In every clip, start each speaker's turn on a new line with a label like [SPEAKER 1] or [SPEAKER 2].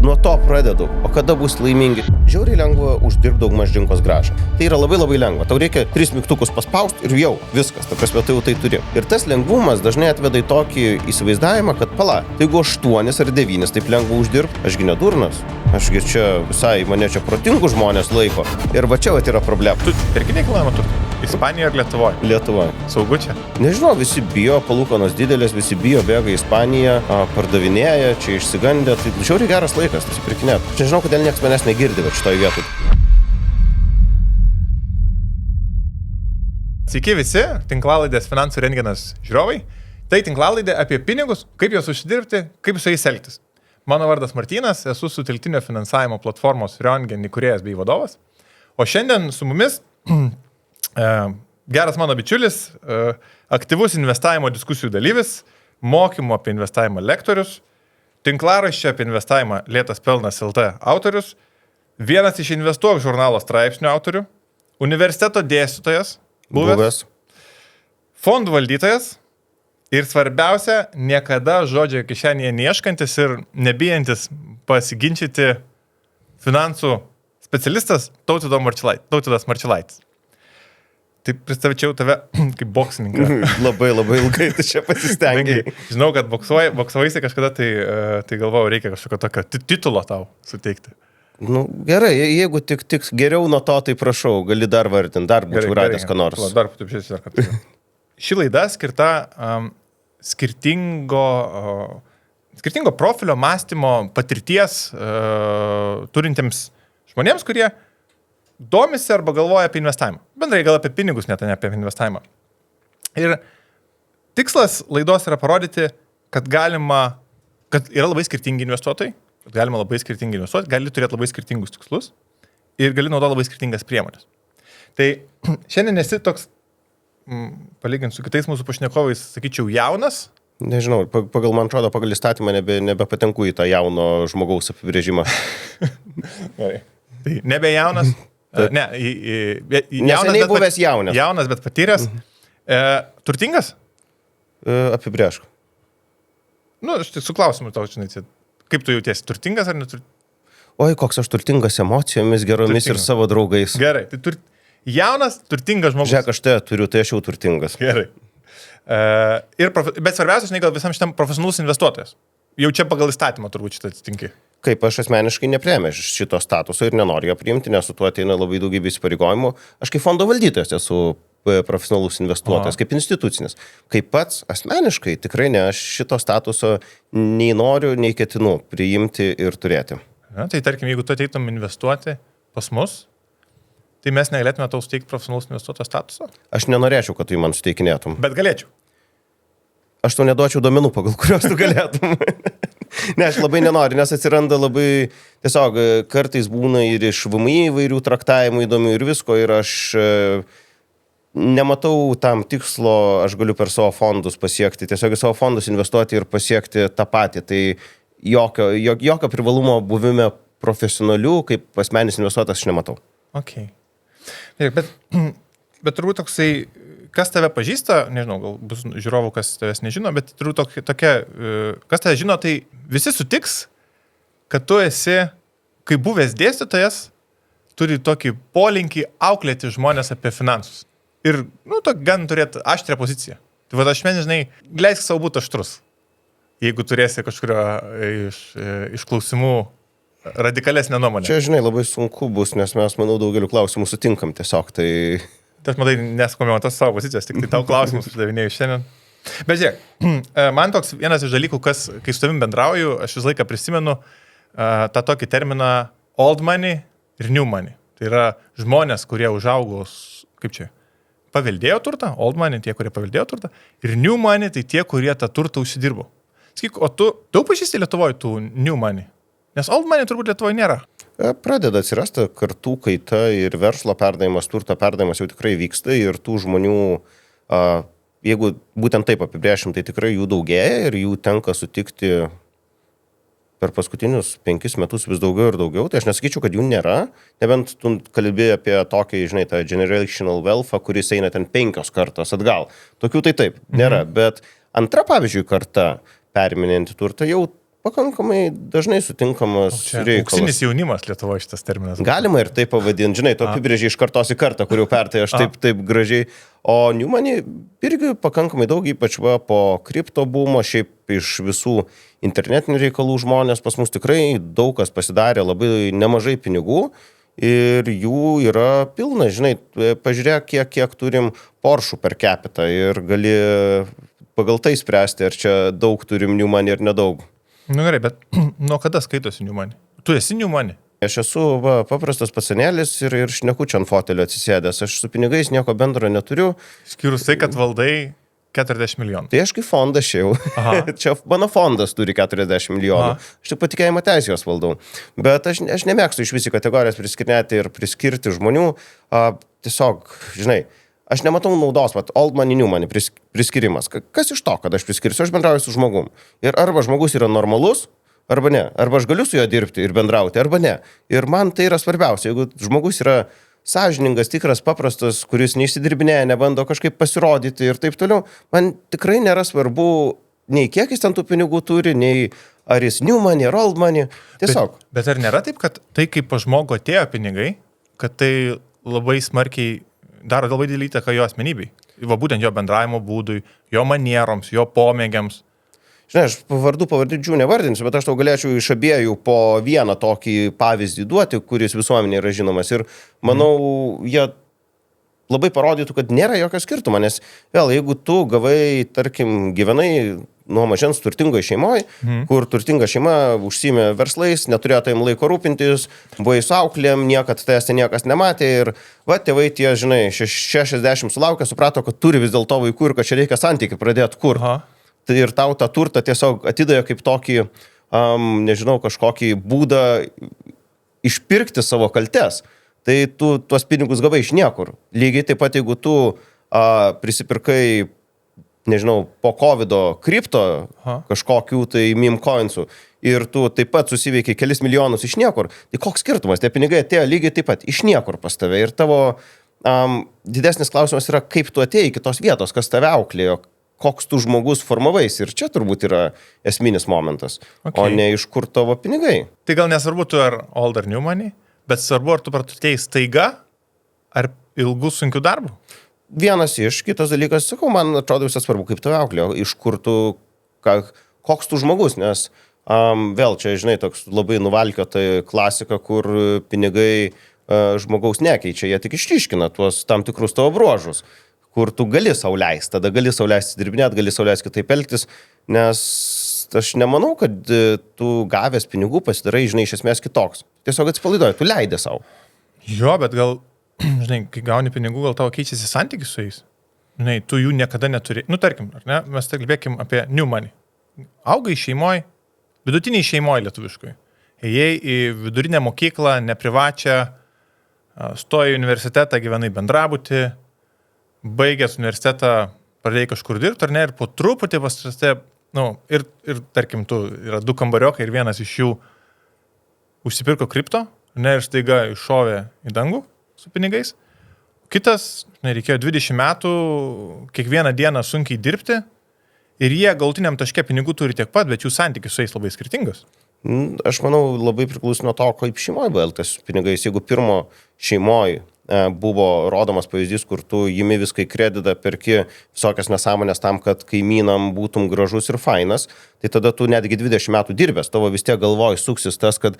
[SPEAKER 1] nuo to pradedu, o kada bus laimingi. Žiauriai lengva uždirbti daug maž rinkos grąžą. Tai yra labai labai lengva. Tau reikia 3 mygtukus paspausti ir jau viskas. Ta prasme, tai jau tai turi. Ir tas lengvumas dažnai atveda į tokį įsivaizdavimą, kad pala, tai jeigu 8 ar 9 taip lengva uždirbti, ašgi nedurnas. Ašgi čia visai mane čia protingų žmonės laiko. Ir va čia yra problema.
[SPEAKER 2] Tu perki nekilnojamą turtą? Ispanijoje ar Lietuvoje?
[SPEAKER 1] Lietuvoje.
[SPEAKER 2] Saugu čia?
[SPEAKER 1] Nežinau, visi bijo, palūkanos didelės, visi bijo, bėga į Ispaniją, pardavinėja, čia išsigandė. Tai žiauriai geras laikas, nusipirkinėt. Aš nežinau, kodėl niekas manęs negirdi, bet šitoje vietoje.
[SPEAKER 2] Sveiki visi, tinklalaidės Finansų rentgenas žiūrovai. Tai tinklalaidė apie pinigus, kaip juos užsidirbti, kaip su jais elgtis. Mano vardas Martynas, esu sutelktinio finansavimo platformos Rentgen įkūrėjas bei vadovas. O šiandien su mumis geras mano bičiulis, aktyvus investavimo diskusijų dalyvis, mokymo apie investavimą lektorius, tinklaraščio apie investavimą Lėtas pelnas LT autorius, vienas iš Investuok žurnalo straipsnių autorių, universiteto dėstytojas, buvęs, fondų valdytojas ir svarbiausia, niekada žodžio kišenėje neieškantis ir nebijantis pasiginčyti finansų specialistas Tautvydas Marčiulaitis. Taip pristačiau tave kaip boksininką.
[SPEAKER 1] Labai ilgai tu čia pasistengiai.
[SPEAKER 2] Žinau, kad boksuojaisi kažkada, tai galvojau, reikia kažkokio tokio titulo tau suteikti.
[SPEAKER 1] Nu, gerai, jeigu tik geriau nuo to, tai prašau, gali dar vardinti, dar būčiau radęs ką nors.
[SPEAKER 2] Dar patupšėsiu dar kartą. Ši laida skirta skirtingo profilio, mąstymo, patirties turintiems žmonėms, kurie domisi arba galvoja apie investavimą. Bendrai gal apie pinigus, net ne apie investavimą. Ir tikslas laidos yra parodyti, kad yra labai skirtingi investuotojai, kad galima labai skirtingai investuoti, gali turėti labai skirtingus tikslus ir gali naudoti labai skirtingas priemonės. Tai šiandien esi toks, palyginti su kitais mūsų pašnekovais, sakyčiau, jaunas.
[SPEAKER 1] Nežinau, man atrodo, pagal įstatymą nebepatenku į tą jauno žmogaus apibrėžimą.
[SPEAKER 2] Gerai. Tai nebe jaunas. Ne,
[SPEAKER 1] neseniai buvęs jaunas.
[SPEAKER 2] Jaunas, bet patyręs. Turtingas?
[SPEAKER 1] Apibrėžk.
[SPEAKER 2] Nu, aš tik su klausimu tau, žinai, kaip tu jautiesi, turtingas ar neturtingas?
[SPEAKER 1] Oi, koks aš turtingas emocijomis, geromis ir savo draugais.
[SPEAKER 2] Gerai, tai jaunas, turtingas žmogus.
[SPEAKER 1] Žiūrėk, aš turiu, tai aš jau turtingas.
[SPEAKER 2] Gerai. Bet svarbiausia, žinai, gal visam šitam profesionalus investuotojas. Jau čia pagal įstatymą turbūt šitą atsitinki.
[SPEAKER 1] Kaip aš asmeniškai nepriėmė šito statuso ir nenoriu jo priimti, nes su tuo ateina labai daugybė įsipareigojimų. Aš kaip fondo valdytojas esu profesionalus investuotojas, kaip institucinis. Kaip pats asmeniškai tikrai ne, aš šito statuso nei noriu, nei ketinu priimti ir turėti.
[SPEAKER 2] Na, tai tarkim, jeigu tu ateitum investuoti pas mus, tai mes negalėtume tau suteikti profesionalus investuotojo statusą?
[SPEAKER 1] Aš nenorėčiau, kad tu jį man suteikinėtum.
[SPEAKER 2] Bet galėčiau.
[SPEAKER 1] Aš tau neduočiau duomenų, pagal kuriuos tu galėtum. Ne, aš labai nenoriu, nes atsiranda labai, tiesiog kartais būna ir iš VMI įvairių traktavimų įdomių ir visko, ir aš nematau tam tikslo, aš galiu per savo fondus pasiekti, tiesiog į savo fondus investuoti ir pasiekti tą patį. Tai jokio privalumo buvime profesionalių, kaip asmenis investuotojas, aš nematau.
[SPEAKER 2] Okay. Bet turbūt toksai, kas tave pažįsta, nežinau, gal bus žiūrovų, kas tavęs nežino, bet turbūt tokia, kas tave žino, tai visi sutiks, kad tu esi, kaip buvęs dėstytojas, turi tokį polinkį auklėti žmonės apie finansus. Ir, gan turėti aštrią poziciją. Tai aš žinai, leisk savo būti aštrus, jeigu turėsi kažkurio iš klausimų radikalesnę nuomonę.
[SPEAKER 1] Čia, žinai, labai sunku bus, nes mes, manau, daugeliu klausimų sutinkam tiesiog, tai...
[SPEAKER 2] Tai aš matai, neskomentuos savo pozicijos, tik tai tau klausimus uždavinėjau šiandien. Bet žiūrėk, man toks vienas iš dalykų, kai su tavim bendrauju, aš visą laiką prisimenu tą tokį terminą old money ir new money. Tai yra žmonės, kurie užaugo, kaip čia, paveldėjo turtą, old money tie, kurie paveldėjo turtą, ir new money tai tie, kurie tą turtą užsidirbo. Sakyk, o tu daug pažįsti Lietuvoje tų new money? Nes old money turbūt Lietuvoje nėra.
[SPEAKER 1] Pradeda atsirasti kartų kaita ir verslo perdavimas, turto perdavimas jau tikrai vyksta ir tų žmonių, jeigu būtent taip apibrėšim, tai tikrai jų daugėja ir jų tenka sutikti per paskutinius 5 metus vis daugiau ir daugiau. Tai aš nesakyčiau, kad jų nėra, nebent tu kalbėjai apie tokį, žinai, tą generational wealthą, kuris eina ten 5 kartos atgal. Tokių tai taip, nėra, bet antra, pavyzdžiui, karta periminėjanti turtą jau pakankamai dažnai sutinkamas reikalas.
[SPEAKER 2] Auksinis jaunimas Lietuvoje šitas terminas.
[SPEAKER 1] Galima ir taip pavadinti, žinai, tu apibrėžiai iš kartos į kartą, kur jau pertai aš taip gražiai. O New Money irgi pakankamai daug, ypač po kripto bumo, šiaip iš visų internetinių reikalų žmonės pas mus tikrai daug kas pasidarė labai nemažai pinigų ir jų yra pilna, žinai, pažiūrėk, kiek turim Porsche per capita ir gali pagal tai spręsti, ar čia daug turim New Money ar nedaug.
[SPEAKER 2] Nu gerai, bet nuo kada skaitosi New Money? Tu esi New Money?
[SPEAKER 1] Aš esu paprastas pasanėlis ir šneku čia ant fotelio atsisėdęs. Aš su pinigais nieko bendro neturiu.
[SPEAKER 2] Skyrus tai, kad valdai 40 milijonų.
[SPEAKER 1] Tai aš kaip fondas šiau. Čia mano fondas turi 40 milijonų. Aš tik patikėjimo teisės valdau. Bet aš nemėgstu iš visi kategorijas priskirti ir priskirti žmonių. Tiesiog, žinai, aš nematau naudos, old money, new money priskirimas. Kas iš to, kad aš priskirsiu? Aš bendrauju su žmogum. Ir arba žmogus yra normalus, arba ne. Arba aš galiu su juo dirbti ir bendrauti, arba ne. Ir man tai yra svarbiausia. Jeigu žmogus yra sąžiningas, tikras, paprastas, kuris neišsidirbinėja, nebando kažkaip pasirodyti ir taip toliau, man tikrai nėra svarbu nei kiek jis ten tų pinigų turi, nei ar jis new money, ar old money. Tiesiog.
[SPEAKER 2] Bet ar nėra taip, kad tai, kaip pas žmogų atėjo pinigai, kad tai labai smarkiai daro labai didelį įtaką jo asmenybei? Va būtent jo bendravimo būdui, jo manieroms, jo pomėgiams.
[SPEAKER 1] Žinai, aš pavardžių nevardinsiu, bet aš tau galėčiau iš abiejų po vieną tokį pavyzdį duoti, kuris visuomenė yra žinomas. Ir manau, jie labai parodytų, kad nėra jokio skirtumo, nes vėl, jeigu tu gavai, tarkim, gyvenai nuo mažens turtingoje šeimoje, kur turtinga šeima užsiėmė verslais, neturėjo tam laiko rūpintis, buvai su auklėm, niekad tavęs niekas nematė ir tėvai tie, žinai, 60 sulaukė, suprato, kad turi vis dėlto vaikų ir kad čia reikia santykį pradėti kurti. Ir tau tą turtą tiesiog atidavė kaip tokį, nežinau, kažkokį būdą išpirkti savo kaltes. Tai tu tuos pinigus gavai iš niekur. Lygiai taip pat, jeigu tu prisipirkai, nežinau, po COVID-o kripto kažkokių tai meme coinsų ir tu taip pat susiveikiai kelis milijonus iš niekur, tai koks skirtumas? Tie pinigai atėjo lygiai taip pat iš niekur pas tave. Ir tavo didesnis klausimas yra, kaip tu atėjai iki tos vietos, kas tave auklėjo, koks tu žmogus formavais. Ir čia turbūt yra esminis momentas, o ne iš kur tavo pinigai.
[SPEAKER 2] Tai gal nesvarbu tu ar old ar new money, bet svarbu ar tu praturtėjai staiga ar ilgų sunkių darbų?
[SPEAKER 1] Vienas iš, kitas dalykas, sakau, man atrodo visas svarbu, kaip tave auklėjo, iš kur tu, koks tu žmogus, nes vėl čia, žinai, toks labai nuvalkiota klasika, kur pinigai žmogaus nekeičia, jie tik išryškina tuos tam tikrus tavo bruožus, kur tu gali sau leisti, tada gali sau leisti dirbinėti, gali sau leisti kitaip elgtis, nes aš nemanau, kad tu gavęs pinigų pasidarai, žinai, iš esmės kitoks. Tiesiog atsipalaiduoji, tu leidai sau.
[SPEAKER 2] Jo, bet gal, žinai, kai gauni pinigų, gal tavo keičiasi santykis su jais. Žinai, tu jų niekada neturi. Nu, tarkim, ar ne, mes tai kalbėkim apie new money. Augai šeimoje, vidutiniai šeimoje lietuviškai. Ėjai į vidurinę mokyklą, neprivačią, stojai į universitetą, gyvenai bendrabutį, baigęs universitetą, pradėjai kažkur dirbti, ar ne, ir po truputį pasirastė, ir tarkim, tu yra 2 kambariokai ir vienas iš jų užsipirko kripto, ne, ir staiga iššovė į dangų su pinigais. Kitas, reikėjo 20 metų, kiekvieną dieną sunkiai dirbti ir jie galutiniam taške pinigų turi tiek pat, bet jų santykis su jais labai skirtingas.
[SPEAKER 1] Aš manau, labai priklauso nuo to, kaip šeimoje buvo elgtas pinigais. Jeigu pirmo šeimoje buvo rodomas pavyzdys, kur tu jimi viską į kreditą, perki visokias nesąmonės tam, kad kaimynam būtum gražus ir fainas, tai tada tu netgi 20 metų dirbęs, tavo vis tiek galvoj suksis tas, kad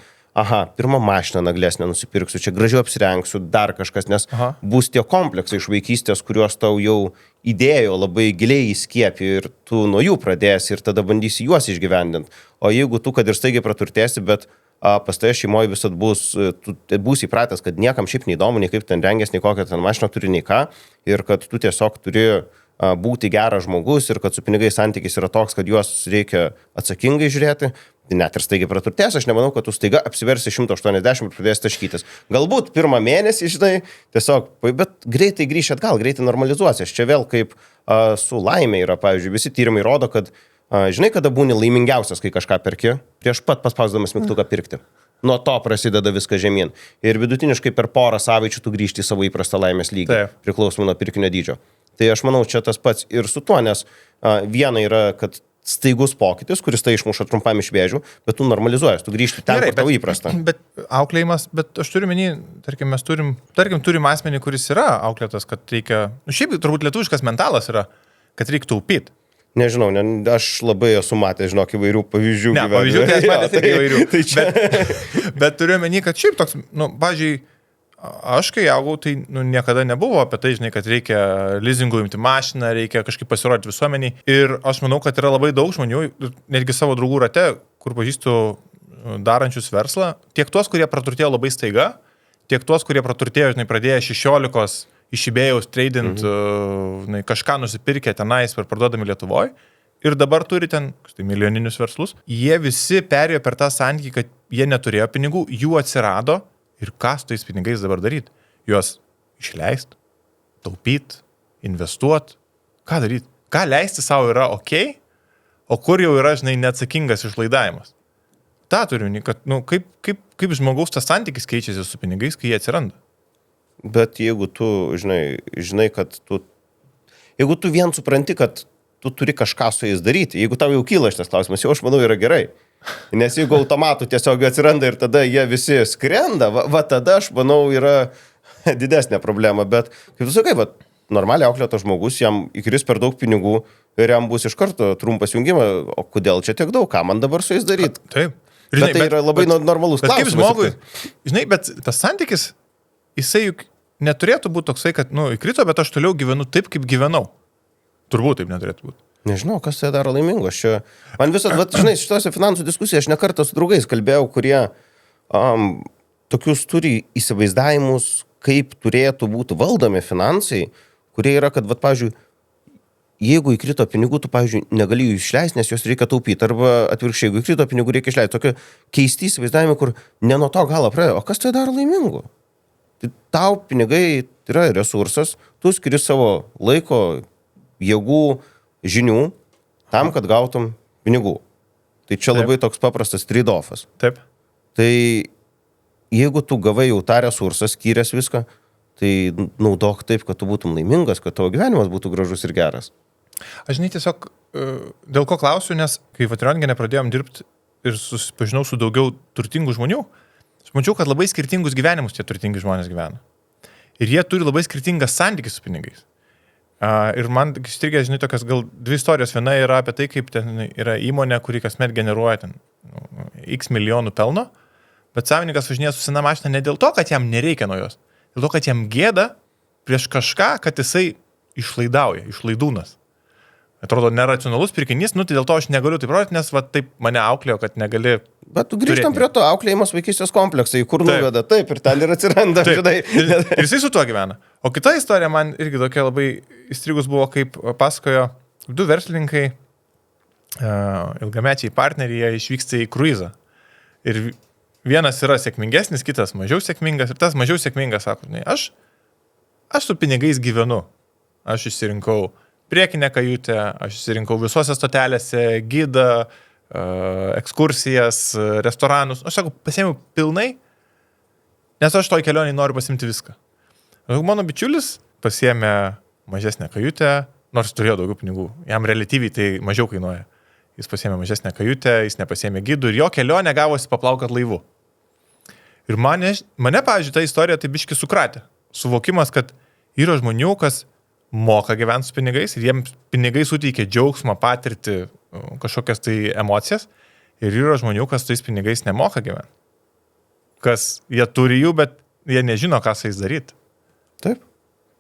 [SPEAKER 1] pirmą mašiną naglesnę nusipirksiu, čia gražiau apsirengsiu, dar kažkas, nes bus tie kompleksai iš vaikystės, kuriuos tau jau įdėjo labai giliai įskiepį ir tu nuo jų pradėsi ir tada bandysi juos išgyvendinti. O jeigu tu, kad ir staigiai praturtėsi, bet pas tave šeimoje visat bus įpratęs, kad niekam šiaip neįdomu, nei kaip ten rengės, nei kokią ten mašiną turi, nei ką, ir kad tu tiesiog turi būti geras žmogus ir kad su pinigais santykis yra toks, kad juos reikia atsakingai žiūrėti, net ir staigiai praturtės, aš nemanau, kad tu staiga apsiversi 180 ir pradėsi taškytis. Galbūt pirmą mėnesį, žinai, tiesiog, bet greitai grįši atgal, greitai normalizuosies. Čia vėl kaip su laimė yra, pavyzdžiui, visi tyrimai rodo, kad žinai, kada būni laimingiausias, kai kažką perki, prieš pat paspausdamas mygtuką pirkti. Nuo to prasideda viskas žemyn. Ir vidutiniškai per porą savaičių tu grįžti į savo įprastą laimės lygį, priklausomai nuo pirkinio dydžio. Tai aš manau, čia tas pats ir su tuo, nes viena yra, kad
[SPEAKER 2] staigus
[SPEAKER 1] pokytis, kuris tai išmuša trumpam iš vėžių, bet tu normalizuojas, tu grįžti ten, kur tau įprasta.
[SPEAKER 2] Bet auklėjimas, bet aš turiu menį, tarkim, mes turim asmenį, kuris yra auklėtas, kad reikia, šiaip turbūt lietuviškas mentalas yra, kad reikia taupyti.
[SPEAKER 1] Nežinau, aš labai esu matęs, žinok, įvairių pavyzdžių.
[SPEAKER 2] Ne, pavyzdžių, tai aš matęs irgi įvairių. Tai bet turiu menį, kad šiaip toks, pavyzdžiui, aš kai augau, tai niekada nebuvo apie tai, žinai, kad reikia leasingų imti mašiną, reikia kažkaip pasirodyti visuomeniai. Ir aš manau, kad yra labai daug žmonių, netgi savo draugų rate, kur pažįstu darančius verslą, tiek tuos, kurie praturtėjo labai staiga, tiek tuos, kurie praturtėjo, žinai, pradėję 16, iš eBay'aus tradint, kažką nusipirkę tenais ir parduodami Lietuvoje. Ir dabar turi ten milijoninius verslus. Jie visi perėjo per tą santykį, kad jie neturėjo pinigų, jų atsirado. Ir ką su tais pinigais dabar daryti? Juos išleisti, taupyti, investuoti. Ką daryti? Ką leisti savo yra ok, o kur jau yra, žinai, neatsakingas išlaidavimas. Ta turiu, kad, kaip žmogaus tas santykis keičiasi su pinigais, kai jie atsiranda.
[SPEAKER 1] Bet jeigu tu, žinai, kad jeigu tu vien supranti, kad tu turi kažką su jais daryti, jeigu tau jau kyla šitas klausimas, jau aš manau yra gerai. Nes jeigu automatų tiesiog atsiranda ir tada jie visi skrenda, va tada aš manau yra didesnė problema. Bet kaip tu sakai, normaliai auklėtas žmogus, jam įkris per daug pinigų ir jam bus iš karto trumpas jungimas, o kodėl čia tiek daug, ką man dabar su jais daryti?
[SPEAKER 2] Taip.
[SPEAKER 1] Žinai, bet tai yra labai normalus klausimas.
[SPEAKER 2] Kaip žmogui, žinai, bet tas santykis, jisai juk neturėtų būti toksai, kad, įkrito, bet aš toliau gyvenu taip, kaip gyvenau. Turbūt taip neturėtų būti.
[SPEAKER 1] Nežinau, kas tai daro laimingo. Man visat, žinai, šitose finansų diskusijose aš ne kartą su draugais kalbėjau, kurie tokius turi įsivaizdavimus, kaip turėtų būti valdomi finansai, kurie yra, kad, pavyzdžiui, jeigu įkrito pinigų, tu, pavyzdžiui, negali jų išleisti, nes juos reikia taupyti, arba atvirkščiai, jeigu įkrito pinigų, reikia išleisti. Tokie keisti įsivaizdavimai, kur ne nuo to galo pradėjo. O kas tai daro laimingo? Tai tau pinigai yra resursas, tu skiri savo laiko, jėgų, žinių tam, kad gautum pinigų. Tai čia labai toks paprastas trade-offas.
[SPEAKER 2] Taip.
[SPEAKER 1] Tai jeigu tu gavai jau tą resursą, skyręs viską, tai naudok taip, kad tu būtum laimingas, kad tavo gyvenimas būtų gražus ir geras.
[SPEAKER 2] Aš žinai tiesiog, dėl ko klausiu, nes kai Vatrongenė pradėjom dirbti ir susipažinau su daugiau turtingų žmonių, aš mačiau, kad labai skirtingus gyvenimus tie turtingi žmonės gyvena. Ir jie turi labai skirtingą santykį su pinigais. Ir man įstrigė, žinai, tokios gal dvi istorijos. Viena yra apie tai, kaip ten yra įmonė, kuri kasmet generuoja ten X milijonų pelno, bet savininkas važinėja su sena mašina ne dėl to, kad jam nereikia nuo jos, dėl to, kad jam gėda prieš kažką, kad jisai išlaidūnas. Atrodo, neracionalus pirkinys, tai dėl to aš negaliu taip rodyti, nes taip mane auklėjo, kad negali.
[SPEAKER 1] Bet tu grįžtam prie to auklėjimas vaikystės kompleksai, kur nuveda, taip, ir ten ir atsiranda, žinai.
[SPEAKER 2] Ir jisai su tuo gyvena. O kita istorija man irgi tokia labai įstrigus buvo, kaip pasakojo du verslininkai, ilgamečiai partneriai, jie išvyksta į kruizą. Ir vienas yra sėkmingesnis, kitas mažiau sėkmingas, ir tas mažiau sėkmingas sako, aš su pinigais gyvenu, aš išsirinkau priekinę kajutę, aš išsirinkau visose stotelėse, gidą, ekskursijas, restoranus. Aš sakau, pasiėmiau pilnai, nes aš toj kelionėje noriu pasimti viską. Mano bičiulis pasiėmė mažesnę kajutę, nors turėjo daugiau pinigų. Jam relatyviai tai mažiau kainuoja. Jis pasiėmė mažesnę kajutę, jis nepasiėmė gidų ir jo kelionė gavosi paplaukat laivu. Ir mane, pavyzdžiui, ta istorija tai biški sukratė. Suvokimas, kad yra žmonių, kas moka gyventi su pinigais ir jiems pinigai suteikia džiaugsmą, patirti, kažkokias tai emocijas. Ir yra žmonių, kas tais pinigais nemoka gyventi. Kas jie turi jų, bet jie nežino, ką su jais daryti.
[SPEAKER 1] Taip.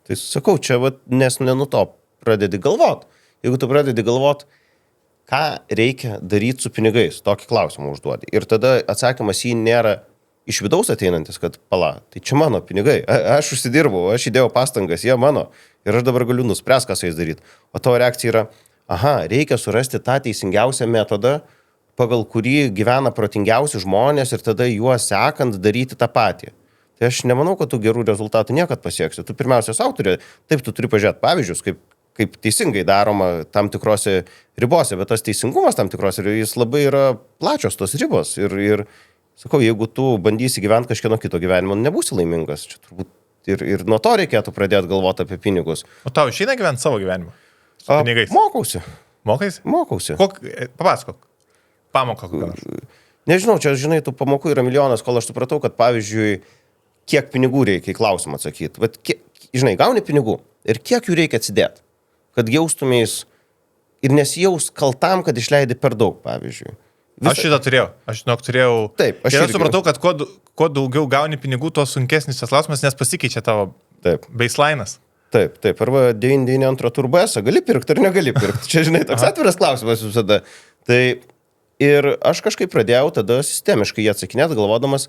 [SPEAKER 1] Tai sakau, čia nes ne nuo to pradedi galvot. Jeigu tu pradedi galvot, ką reikia daryti su pinigais, tokį klausimą užduodi. Ir tada atsakymas jį nėra iš vidaus ateinantis, kad tai čia mano pinigai, aš užsidirbau, aš įdėjau pastangas, jie mano, ir aš dabar galiu nuspręsti, ką su jais daryti. O tavo reakcija yra, reikia surasti tą teisingiausią metodą, pagal kurį gyvena protingiausi žmonės ir tada juos sekant daryti tą patį. Tai aš nemanau, kad tu gerų rezultatų niekad pasieksi. Tu pirmiausia savo turi, taip tu turi pažiūrėti pavyzdžius, kaip teisingai daroma tam tikrose ribose, bet tas teisingumas tam tikrose, jis labai yra plačios tos ribos ir sakau, jeigu tu bandysi gyventi kažkieno kito gyvenimo, nebūsi laimingas. Čia turbūt ir nuo to reikėtų pradėti galvoti apie pinigus.
[SPEAKER 2] O tau išeina gyventi savo gyvenimą? Su pinigais?
[SPEAKER 1] Mokausi.
[SPEAKER 2] Mokais?
[SPEAKER 1] Mokausi.
[SPEAKER 2] Papasakok. Pamoką.
[SPEAKER 1] Nežinau, čia, žinai, tų pamokų yra milijonas, kol aš supratau, kad, pavyzdžiui, kiek pinigų reikia į klausimą atsakyti. Bet, žinai, gauni pinigų ir kiek jų reikia atsidėti, kad jaustumės ir nesijaus kaltam, kad išleidi per daug, pavyzdžiui.
[SPEAKER 2] Aš šitą turėjau. Aš turėjau.
[SPEAKER 1] Taip,
[SPEAKER 2] aš supratau, kad kuo daugiau gauni pinigų, tuo sunkesnis tas klausimas, nes pasikeičia tavo baseline'as.
[SPEAKER 1] Taip. Arba 992 Turbo S gali pirkti ar negali pirkti. Čia, žinai, toks atviras klausimas visada. Tai ir aš kažkaip pradėjau tada sistemiškai jį atsakinėti, galvodamas,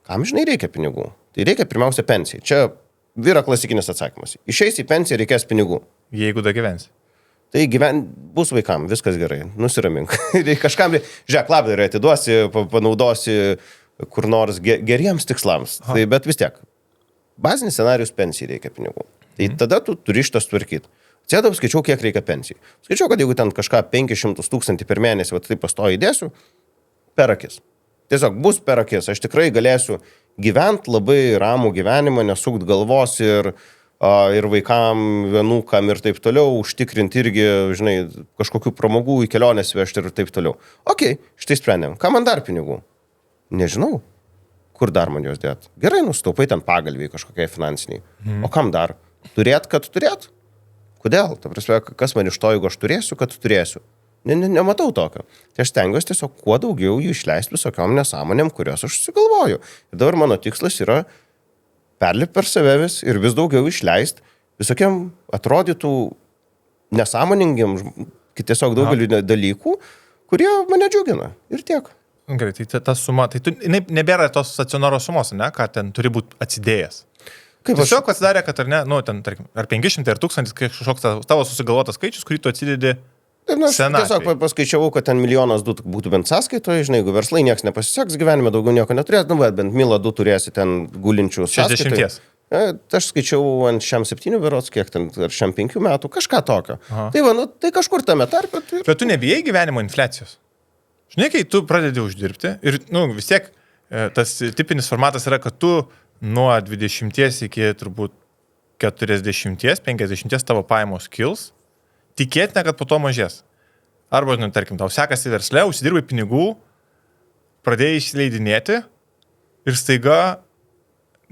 [SPEAKER 1] kam, žinai, reikia pinigų. Tai reikia pirmiausia pensijai. Čia vyra klasikinis atsakymas. Išeis į pensiją, reikės pinigų.
[SPEAKER 2] Jeigu da gyvensi.
[SPEAKER 1] Tai bus vaikam, viskas gerai, nusiramink. Kažkam, žiūrėk, labdarai atiduosi, panaudosi kur nors geriems tikslams. Tai, bet vis tiek, bazinis scenarius pensijai reikia pinigų. Tai tada tu turi šitas tvarkyti. Sėdau, skaičiau, kiek reikia pensijai. Skaičiau, kad jeigu ten kažką 500 000 per mėnesį, va, tai pastoju įdėsiu, per akis. Tiesiog bus per akis. Aš tikrai galėsiu gyventi labai ramų gyvenimą, nesukt galvos ir vaikam, vienukam ir taip toliau, užtikrinti irgi, žinai, kažkokių pramogų į kelionės vežti ir taip toliau. Ok, štai sprendėm. Ką man dar pinigų? Nežinau. Kur dar man juos dėt? Gerai, nustaupai ten pagalviai kažkokiai finansiniai. O kam dar? Turėt, kad turėt? Kodėl? Ta prasme, kas man iš to, jeigu aš turėsiu, kad turėsiu? Nematau tokio. Tai aš stengiuosi tiesiog kuo daugiau jų išleisti visokiom nesąmonėm, kurios aš susigalvoju. Ir dabar mano tikslas yra perlipti per save vis ir vis daugiau išleisti visokiam atrodytų nesąmoningiam, tiesiog daugeliu dalykų, kurie mane džiugina. Ir tiek.
[SPEAKER 2] Gerai, tai ta suma, tai tu nebėra tos stacionaro sumos, ne, ką ten turi būti atsidėjęs. Tiesiog atsidarė, kad ar ne, nu, ten, tarkim, ar 500, ar 1000, kažkoks tavo susigalvotas skaičius, kurį tu atsidedi senatvėj.
[SPEAKER 1] Tiesiog paskaičiavau, kad ten 1 200 000 būtų bent sąskaitoje, žinai, jeigu verslai nieks nepasiseks, gyvenime daugiau nieko neturės, nu, bet bent 1 2 turėsi ten gulinčių sąskaitoje.
[SPEAKER 2] 60.
[SPEAKER 1] Aš skaičiau ant šiam 7 berods, kiek ten, ar šiam 5 metų, kažką tokio. Aha. Tai va, nu, tai kažkur tame tarpe.
[SPEAKER 2] Bet tu nebijai gyvenimo infliacijos. Žinai, kai tu pradedi uždirbti ir, nu, vis tiek tas tipinis formatas yra, kad tu nuo 20 iki turbūt 40-50 tavo pajamos kils, tikėtina, kad po to mažės. Arba, žinai, tarkim, tau sekasi versle, užsidirbai pinigų, pradėjai išleidinėti ir staiga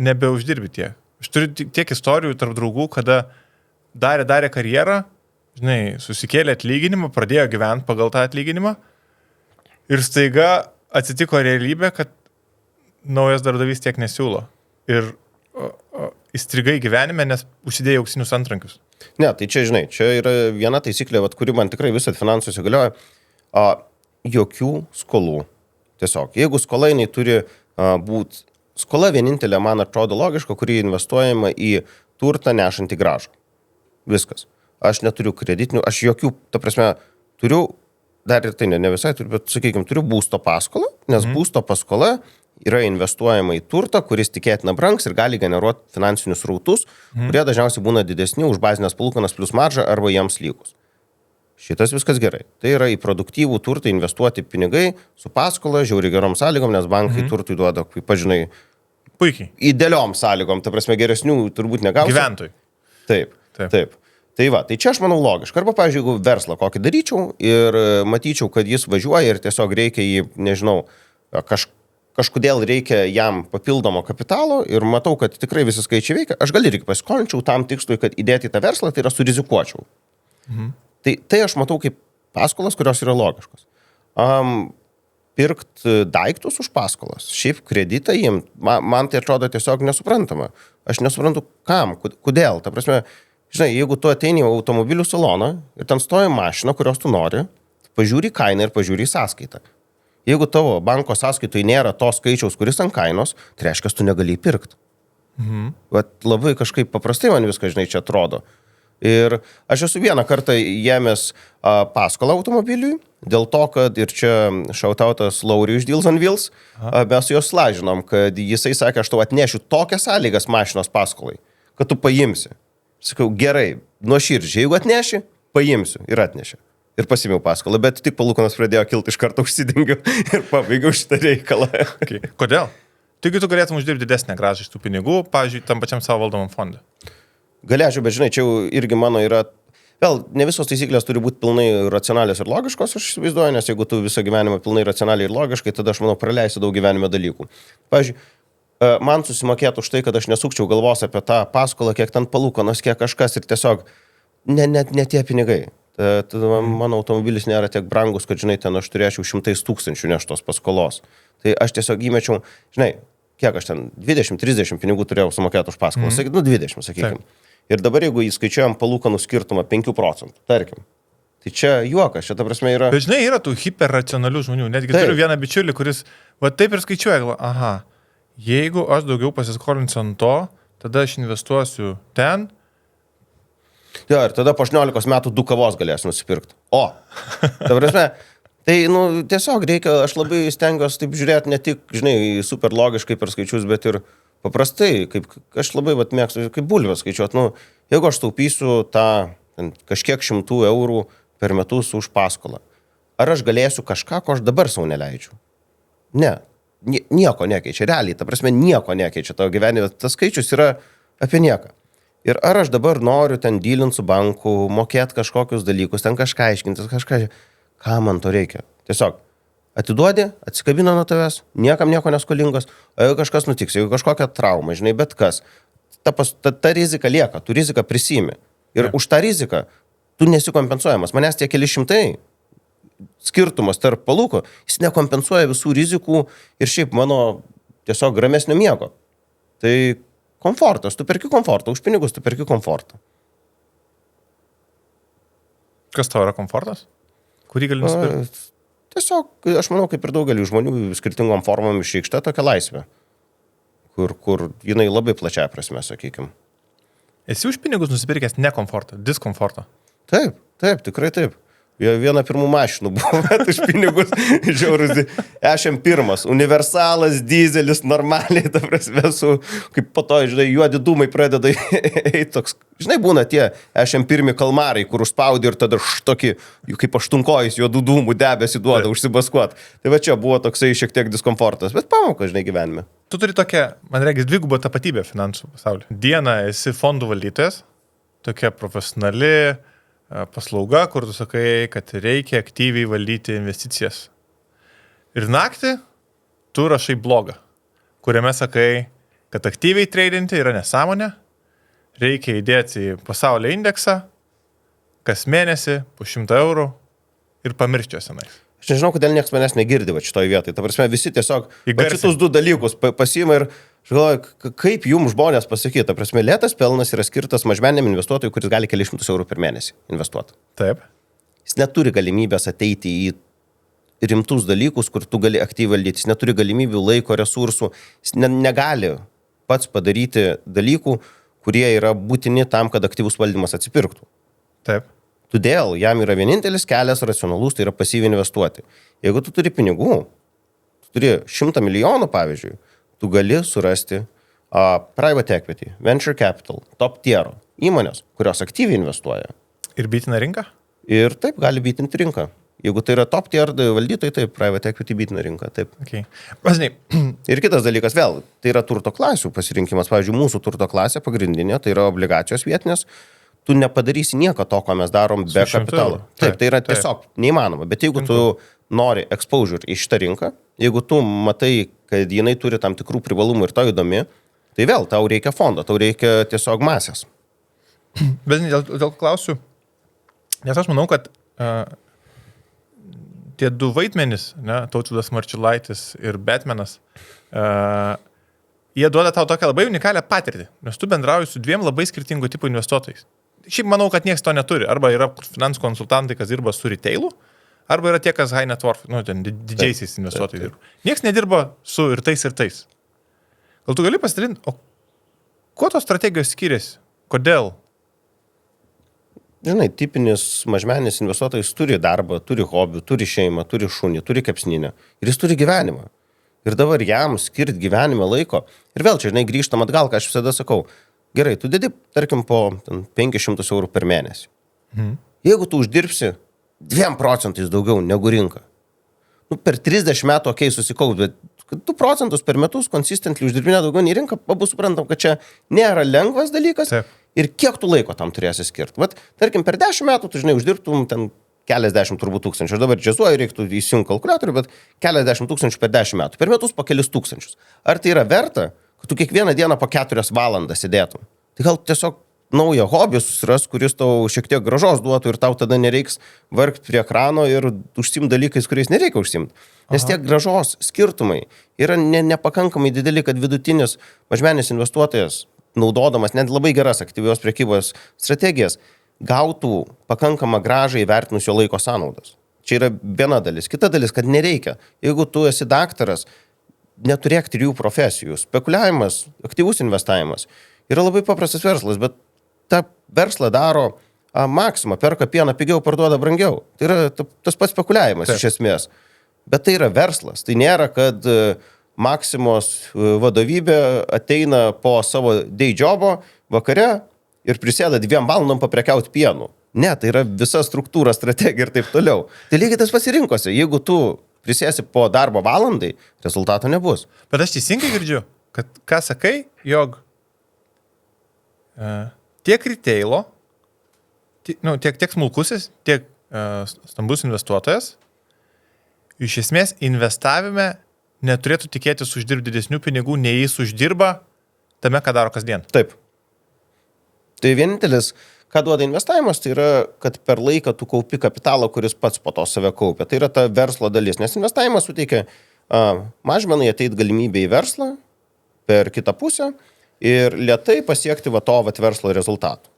[SPEAKER 2] nebeuždirbi tiek. Aš turiu tiek istorijų tarp draugų, kada darė karjerą, žinai, susikėlė atlyginimą, pradėjo gyventi pagal tą atlyginimą ir staiga atsitiko realybė, kad naujas darbdavys tiek nesiūlo. Ir įstrigai gyvenime, nes užsidėjai auksinius antrankius.
[SPEAKER 1] Ne, tai čia, žinai, čia yra viena taisyklė, kuri man tikrai visat finansuose galioja. Jokių skolų. Tiesiog, jeigu skola jinai turi būti, skola vienintelė, man atrodo logiška, kuri investuojama į turtą nešantį grąžą. Viskas. Aš neturiu kreditinių, aš jokių, ta prasme, turiu, dar ir tai ne visai turiu, bet, sakykime, turiu būsto paskolą, nes būsto paskola yra investuojama į turtą, kuris tikėtina brangs ir gali generuoti finansinius rautus, kurie dažniausiai būna didesni už bazinės palūkanas plus maržą arba jiems lygus. Šitas viskas gerai. Tai yra į produktyvų turtą investuoti pinigai su paskola, žiauriai gerom sąlygom, nes bankai turtui duoda, kaip pažinai,
[SPEAKER 2] puikiai.
[SPEAKER 1] Idealiom sąlygom, ta prasme geresnių turbūt negausi.
[SPEAKER 2] Gyventojai.
[SPEAKER 1] Taip. Tai va, tai čia aš manau logiška. Arba, pavyzdžiui, jeigu verslą kokį daryčiau ir matyčiau, kad jis važiuoja ir tiesiog reikia jį, nežinau, kažkodėl reikia jam papildomo kapitalo ir matau, kad tikrai visi skaičiai veikia, aš gal irgi pasiskolinčiau tam tikslui, kad įdėti į tą verslą, tai yra surizikuočiau. Tai aš matau kaip paskolas, kurios yra logiškos. Pirkt daiktus už paskolas, šiaip kreditą jiem, man tai atrodo tiesiog nesuprantama. Aš nesuprantu kam, kodėl. Ta prasme, žinai, jeigu tu ateini į automobilių saloną ir ten stoja mašina, kurios tu nori, pažiūri kainą ir pažiūri sąskaitą. Jeigu tavo banko sąskaitoje nėra to skaičiaus, kuris ant kainos, tai reiškia, tu negali pirkti. Vat labai kažkaip paprastai man viskas, žinai, čia atrodo. Ir aš esu vieną kartą jėmęs paskolą automobiliui, dėl to, kad ir čia šautautas Lauriui iš Deals on Wheels, mes jos slažinom, kad jisai sakė, aš tau atnešiu tokias sąlygas mašinos paskolai, kad tu paimsi. Sakau, gerai, nuoširdžiai, jeigu atneši, paimsiu ir atnešiu. Ir pasimiau paskolą, bet tik palūkanos pradėjo kilti, iš karto užsidengiu ir pabaigiau šitą reikalą.
[SPEAKER 2] Okay. Kodėl? Taigi tu galėtum uždirbti didesnę grąžą iš tų pinigų, pavyzdžiui, tam pačiam savo valdomam fondui.
[SPEAKER 1] Galėčiau, bet žinai, čia irgi mano yra, Vėl, ne visos taisyklės turi būti pilnai racionalios ir logiškos, aš įsivaizduoju, nes jeigu tu visą gyvenimą pilnai racionaliai ir logiškai, tada aš manau praleisi daug gyvenime dalykų. Pavyzdžiui, man susimokėtų už tai, kad aš nesukčiau galvos apie tą paskolą, kiek ten palūkanos, kiek kažkas ir tiesiog ne tie pinigai. Mano automobilis nėra tiek brangus, kad, žinai, ten aš turėčiau 100,000 neštos paskolos. Tai aš tiesiog įmečiau, žinai, kiek aš ten 20-30 pinigų turėjau sumokėti už paskolą, 20, sakykime. Ir dabar, jeigu įskaičiuojam palūkanų skirtumą 5 procentų, tarkim, tai čia juokas, čia ta prasme yra...
[SPEAKER 2] Bet žinai, yra tų hiperracionalių žmonių. Netgi turiu vieną bičiulį, kuris va taip ir skaičiuoja, galvo, aha, jeigu aš daugiau pasiskolinsiu ant to, tada aš investuosiu ten.
[SPEAKER 1] Ja, ir tada po 18 metų 2 kavos galėsiu nusipirkti. O, ta prasme, tai, tiesiog reikia, aš labai stengiuosi taip žiūrėti ne tik, žinai, super logiškai per skaičius, bet ir paprastai, kaip aš labai mėgstu, kaip bulvės skaičiuoti, jeigu aš taupysiu tą kažkiek 100 eurų per metus už paskolą, ar aš galėsiu kažką, ko aš dabar savo neleidžiu? Ne, nieko nekeičia, realiai, ta prasme, nieko nekeičia tavo gyvenime, tas skaičius yra apie nieką. Ir ar aš dabar noriu ten dylinti su banku, mokėti kažkokius dalykus, ten kažką aiškintis, ką man to reikia? Tiesiog atiduodi, atsikabina nuo tavęs, niekam nieko neskolingas, o jeigu kažkas nutiks, jeigu kažkokia trauma, žinai, bet kas, ta rizika lieka, tu riziką prisimi. Ir už tą riziką tu nesikompensuojamas. Manęs tie keli šimtai skirtumas tarp palūko, jis nekompensuoja visų rizikų ir šiaip mano tiesiog ramesnio miego. Tai komfortas, tu perki komfortą, už pinigus tu perki komfortą.
[SPEAKER 2] Kas tau yra komfortas? Kurį gali nusipirkti?
[SPEAKER 1] Tiesiog, aš manau, kaip ir daugelį žmonių skirtingom formom išreikšta tokia laisvė, kur jinai labai plačia prasme, sakykime.
[SPEAKER 2] Esi už pinigus nusipirkęs ne komfortą, diskomfortą?
[SPEAKER 1] Taip, tikrai taip. Viena pirmų mašinų buvo, bet už pinigus žiaurus. E1, universalas, dizelis, normaliai, ta prasme, kaip po to, žinai, juodi dūmai pradeda eiti toks, žinai, būna tie E1 kalmarai, kur užspaudi ir tada tokį, kaip aštunkojus, juodų dūmų debesį duoda užsibaskuot. Tai va čia buvo toksai šiek tiek diskomfortas, bet pamoka, žinai, gyvenime.
[SPEAKER 2] Tu turi tokią, man reikia, dvigubą tapatybę finansų pasaulyje. Dieną esi fondų valdytojas, tokia profesionali paslauga, kur tu sakai, kad reikia aktyviai valdyti investicijas. Ir naktį tu rašai blogą, kuriame sakai, kad aktyviai tradinti yra nesąmonė, reikia įdėti į pasaulio indeksą, kas mėnesį po 100 eurų ir pamiršti juos senais.
[SPEAKER 1] Aš nežinau, kodėl niekas manęs negirdi va šitoj vietoj. Ta prasme, visi tiesiog šitus 2 dalykus pasiima ir galvoju, kaip jums žmonės pasakyti. Ta prasme, lėtas pelnas yra skirtas mažmeniniam investuotojui, kuris gali kelius šimtus eurų per mėnesį investuoti.
[SPEAKER 2] Taip.
[SPEAKER 1] Jis neturi galimybės ateiti į rimtus dalykus, kur tu gali aktyviai valdyti. Jis neturi galimybių, laiko, resursų. Jis negali pats padaryti dalykų, kurie yra būtini tam, kad aktyvus valdymas atsipirktų.
[SPEAKER 2] Taip.
[SPEAKER 1] Todėl jam yra vienintelis kelias racionalus, tai yra pasyviai investuoti. Jeigu tu turi pinigų, tu turi 100 milijonų, pavyzdžiui, tu gali surasti private equity, venture capital, top tier įmonės, kurios aktyviai investuoja.
[SPEAKER 2] Ir bitina rinką?
[SPEAKER 1] Ir taip gali bitinti rinką. Jeigu tai yra top tier valdytojai, taip, private equity bitina rinką, taip.
[SPEAKER 2] Okay. Pasnai.
[SPEAKER 1] Ir kitas dalykas vėl, tai yra turto klasių pasirinkimas. Pavyzdžiui, mūsų turto klasė pagrindinė, tai yra obligacijos vietinės. Tu nepadarysi nieko to, ko mes darom be kapitalo. Taip, tai yra tiesiog neįmanoma. Bet jeigu tu nori exposure į šitą rinką, jeigu tu matai, kad jinai turi tam tikrų privalumų ir to įdomi, tai vėl tau reikia fondo, tau reikia tiesiog masės.
[SPEAKER 2] Bet dėl klausiu, nes aš manau, kad tie 2 vaidmenys, Tautvydas Marčiulaitis ir Batmanas, jie duoda tau tokią labai unikalią patirtį, nes tu bendrauji su 2 labai skirtingų tipų investuotojais. Šiaip manau, kad niekas to neturi. Arba yra finansų konsultantai, kas dirba su retailu, arba yra tie, kas high net worth, ten didžiaisiais investuotojai dirba. Niekas nedirba su ir tais. Gal tu gali pasidalinti, o kuo tos strategijos skiriasi? Kodėl?
[SPEAKER 1] Žinai, tipinis mažmenis investuotojas turi darbą, turi hobių, turi šeimą, turi šunį, turi kepsninę. Ir jis turi gyvenimą. Ir dabar jam skirti gyvenimą laiko. Ir vėl čia, žinai, grįžtam atgal, ką aš visada sakau. Gerai, tu dedi, tarkim, po 500 eurų per mėnesį. Jeigu tu uždirbsi 2% daugiau negu rinka, per 30 metų, susikaup, bet 2% per metus consistently uždirbinė daugiau nei rinka, abu suprantam, kad čia nėra lengvas dalykas.
[SPEAKER 2] Taip.
[SPEAKER 1] ir kiek tu laiko tam turėsi skirti. Vat, tarkim, per 10 metų tu, žinai, uždirbtum ten keliasdešimt turbūt tūkstančių. Aš dabar džiazuoju, reiktų įsijungti kalkuliatorių, bet keliasdešimt tūkstančių per 10 metų. Per metus po kelis tūkstančius. Ar tai yra verta, kad tu kiekvieną dieną po 4 valandas sėdėtum? Tai gal tiesiog naują hobį susiras, kuris tau šiek tiek gražos duotų ir tau tada nereiks vargti prie ekrano ir užsimti dalykais, kuriais nereikia užsimti. Nes tie gražos skirtumai yra nepakankamai dideli, kad vidutinis mažmenis investuotojas, naudodamas net labai geras aktyvios prekybos strategijas, gautų pakankamą gražą įvertinus jo laiko sąnaudas. Čia yra viena dalis. Kita dalis, kad nereikia. Jeigu tu esi daktaras, neturėk 3 profesijų. Spekuliavimas, aktyvus investavimas yra labai paprastas verslas, bet tą verslą daro Maxima, perka pieną pigiau, parduoda brangiau. Tai yra tas pats spekuliavimas iš esmės. Bet tai yra verslas. Tai nėra, kad Maximos vadovybė ateina po savo day jobo vakare ir prisėda 2 valandom paprekiauti pienų. Ne, tai yra visa struktūra, strategija ir taip toliau. Tai lygiai tas pasirinkose. Jeigu tu prisėsi po darbo valandai, rezultato nebus.
[SPEAKER 2] Bet aš teisingai girdžiu, kad ką sakai, jog tiek retailo, tiek smulkusis, tiek stambus investuotojas iš esmės investavime neturėtų tikėtis uždirbti didesnių pinigų, nei jis uždirba tame, ką daro kasdien.
[SPEAKER 1] Taip. Tai vienintelis, ką duoda investavimas, tai yra, kad per laiką tu kaupi kapitalą, kuris pats po to save kaupia. Tai yra ta verslo dalis, nes investavimas suteikia mažmenai ateiti galimybę į verslą per kitą pusę ir lėtai pasiekti verslo rezultatų.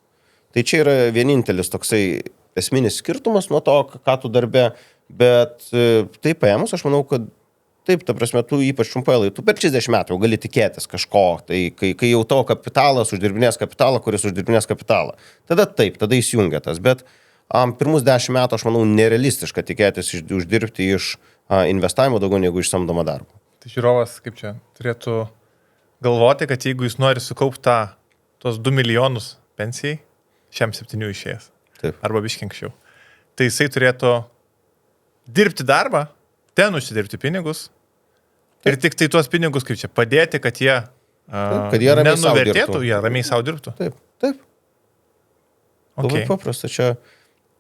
[SPEAKER 1] Tai čia yra vienintelis toksai esminis skirtumas nuo to, ką tu darbe, bet tai paėmus, aš manau, kad taip, ta prasme, tu ypač trumpai, tu per 30 metų gali tikėtis kažko, tai kai jau tavo kapitalas uždirbinės kapitalą, kuris uždirbinės kapitalą. Tada taip, tada įsijungia tas, bet pirmus 10 metų, aš manau, nerealistiška tikėtis uždirbti iš investavimo daugiau negu iš samdomo darbo.
[SPEAKER 2] Tai žiūrovas, kaip čia, turėtų galvoti, kad jeigu jis nori sukaupti tos 2 milijonus pensijai, šiam 7 išėjęs, arba biškinkščiau, tai jisai turėtų dirbti darbą, ten užsidirbti pinigus ir tik tai tuos pinigus, kaip čia, padėti, kad jie,
[SPEAKER 1] kad jie
[SPEAKER 2] nenuvertėtų, jie ramiai savo dirbtų.
[SPEAKER 1] Taip. Okay. Labai paprasta, čia,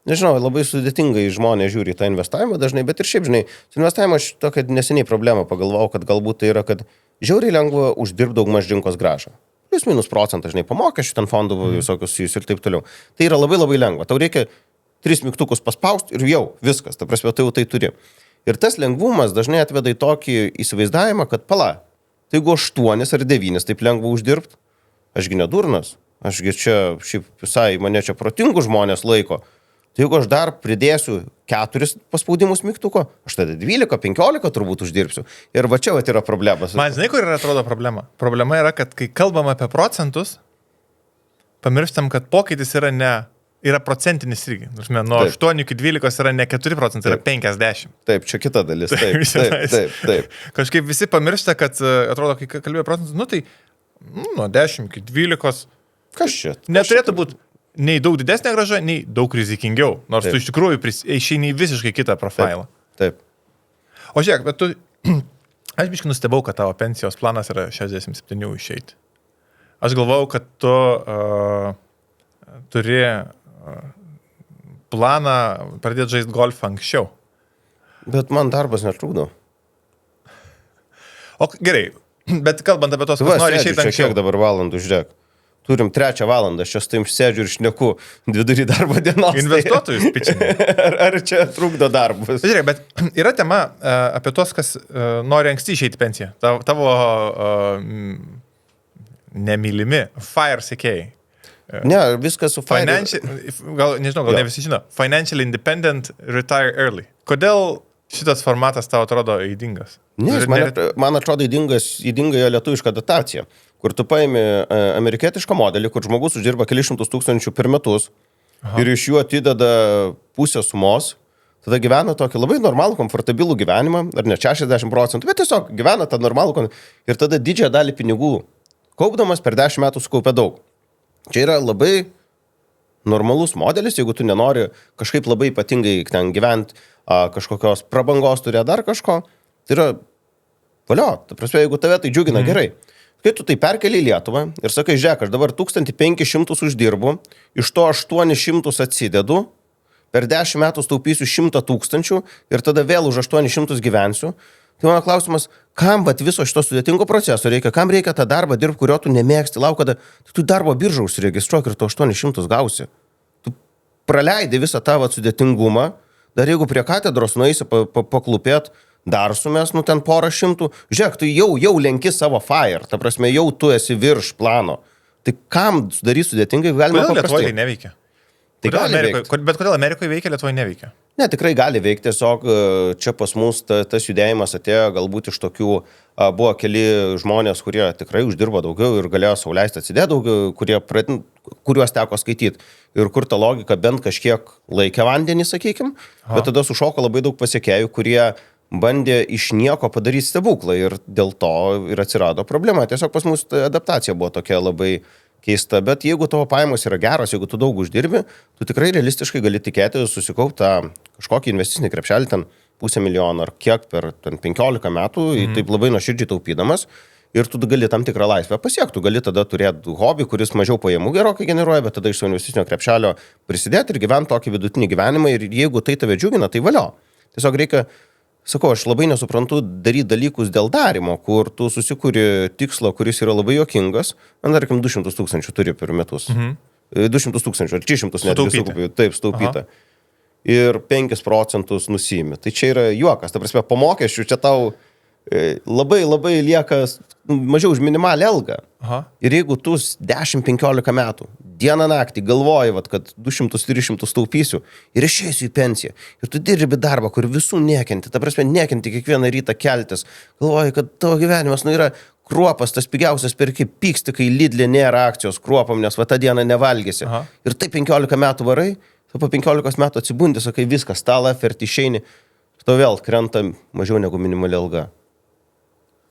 [SPEAKER 1] nežinau, labai sudėtingai žmonės žiūri tą investavimą dažnai, bet ir šiaip, žinai, su investavimu aš tokia neseniai problemą pagalvojau, kad galbūt tai yra, kad žiauriai lengva uždirbti daug maž rinkos grąžą. Plius minus procentą, žinai, pamokesčių ten fondų visokius ir taip toliau. Tai yra labai labai lengva. Tau reikia 3 mygtukus paspausti ir jau viskas, ta prasme, tai jau tai turi. Ir tas lengvumas dažnai atveda į tokį įsivaizdavimą, kad tai jeigu 8 ar 9 taip lengva uždirbti, ašgi nedurnas, ašgi čia šiaip visai mane čia protingų žmonės laiko, tai jeigu aš dar pridėsiu 4 paspaudimus mygtuko, aš tada 12-15 turbūt uždirbsiu. Ir va čia yra problemas.
[SPEAKER 2] Man žinai, kur yra atrodo problema? Problema yra, kad kai kalbam apie procentus, pamirštam, kad pokytis yra procentinis irgi. Nuo 8 iki 12 yra ne 4 procentai, yra 50.
[SPEAKER 1] Taip, čia kita dalis. Taip.
[SPEAKER 2] Kažkaip visi pamiršta, kad atrodo, kai kalbėjo procentus, tai nuo 10 iki 12.
[SPEAKER 1] Kas čia?
[SPEAKER 2] Neturėtų būti nei daug didesnė grąža, nei daug rizikingiau. Nors tu iš tikrųjų išeini visiškai kitą profilą.
[SPEAKER 1] Taip.
[SPEAKER 2] O žiūrėk, bet aš biškai nustebau, kad tavo pensijos planas yra 67 išeiti. Aš galvau, kad tu turi planą pradėti žaisti golfą anksčiau.
[SPEAKER 1] Bet man darbas netrukdo.
[SPEAKER 2] O gerai, bet kalbant apie tos, kas nori išeiti anksčiau.
[SPEAKER 1] Kiek dabar valandų, žiūrėk. Turim 3 valandą, aš čia su taim sėdžiu ir šneku vidury darbo dienos.
[SPEAKER 2] Investuotojus, pičinė.
[SPEAKER 1] Ar čia trukdo darbus?
[SPEAKER 2] Žiūrėk, bet yra tema apie tos, kas nori anksti išeiti pensiją. Tavo nemylimi fire sekėjai.
[SPEAKER 1] Ne, viskas su fire.
[SPEAKER 2] Gal ne visi žino. Financial Independent Retire Early. Kodėl šitas formatas tau atrodo įdingas?
[SPEAKER 1] Ne, man atrodo įdinga jo lietuviška datacija, kur tu paimi amerikietišką modelį, kur žmogus uždirba kelišimtus tūkstančių per metus ir iš jų atideda pusę sumos, tada gyvena tokį labai normalų, komfortabilų gyvenimą, ar ne 60%, bet tiesiog gyvena tą normalų ir tada didžiąją dalį pinigų kaupdamas per 10 metų sukaupia daug. Čia yra labai normalus modelis, jeigu tu nenori kažkaip labai ypatingai ten gyventi, kažkokios prabangos turė dar kažko, tai yra, valio, ta prasme, jeigu tave tai džiugina gerai. Kai tu tai perkeli į Lietuvą ir sakai, žiūrėk, aš dabar 1500 uždirbu, iš to 800 atsidedu, per 10 metų staupysiu 100 000 ir tada vėl už 800 gyvensiu. Tai mano klausimas, kam vat viso šito sudėtingo proceso reikia, kam reikia tą darbą dirbti, kurio tu nemėgsti, lauk, kada tu darbo biržą užsiregistruok ir to 800 gausi. Tu praleidai visą tą vat sudėtingumą, dar jeigu prie katedros nueisi paklupėt, dar sumės, nu ten porą šimtų, žiūrėk, tu jau lenki savo fire, ta prasme, jau tu esi virš plano. Tai kam daryti sudėtingai, galima
[SPEAKER 2] Kodėl
[SPEAKER 1] paprastai.
[SPEAKER 2] Lietuvoje tai neveikia? Bet kodėl Amerikoje veikia, Lietuvoje neveikia?
[SPEAKER 1] Ne, tikrai gali veikti, tiesiog čia pas mus tas judėjimas atėjo galbūt iš tokių, buvo keli žmonės, kurie tikrai uždirbo daugiau ir galėjo sau leisti atsidėti daugiau, kuriuos teko skaityti. Ir kur ta logika bent kažkiek laikė vandenį, sakykim, bet tada sušoko labai daug pasiekėjų, kurie bandė iš nieko padaryti stebuklą ir dėl to ir atsirado problema. Tiesiog pas mus adaptacija buvo tokia labai keista, bet jeigu tavo pajamos yra geros, jeigu tu daug uždirbi, tu tikrai realistiškai gali tikėti susikaupti kažkokį investicinį krepšelį, ten 500 000 ar kiek per 15 metų, taip labai nuoširdžiai taupydamas, ir tu gali tam tikrą laisvę pasiekti. Tu gali tada turėti hobį, kuris mažiau pajamų gerokai generuoja, bet tada iš savo investicinio krepšelio prisidėti ir gyventi tokį vidutinį gyvenimą, ir jeigu tai tave džiugina, tai valio. Tiesiog reikia, sakau, aš labai nesuprantu daryti dalykus dėl darimo, kur tu susikuri tikslą, kuris yra labai juokingas, tarkim, 200 000 turi per metus. 200 000 ar 300 netgi, taip, staupyta. Ir 5% nusimi. Tai čia yra juokas. Ta prasme, po mokesčių čia tau labai lieka mažiau už minimalę algą. Ir jeigu tu 10-15 metų, dieną naktį galvoji, kad 200-300 staupysiu ir išeisiu į pensiją, ir tu dirbi darbą, kur visų nekenti, ta prasme, nekenti kiekvieną rytą keltis, galvoji, kad tavo gyvenimas yra kruopas, tas pigiausias perki, pyksti, kai Lidl'e nėra akcijos kruopam, nes tą dieną nevalgysi. Ir tai 15 metų varai, tu po 15 metų atsibundi, sakai, viskas, stalą, ferti išeini, to vėl krenta mažiau negu minimali alga.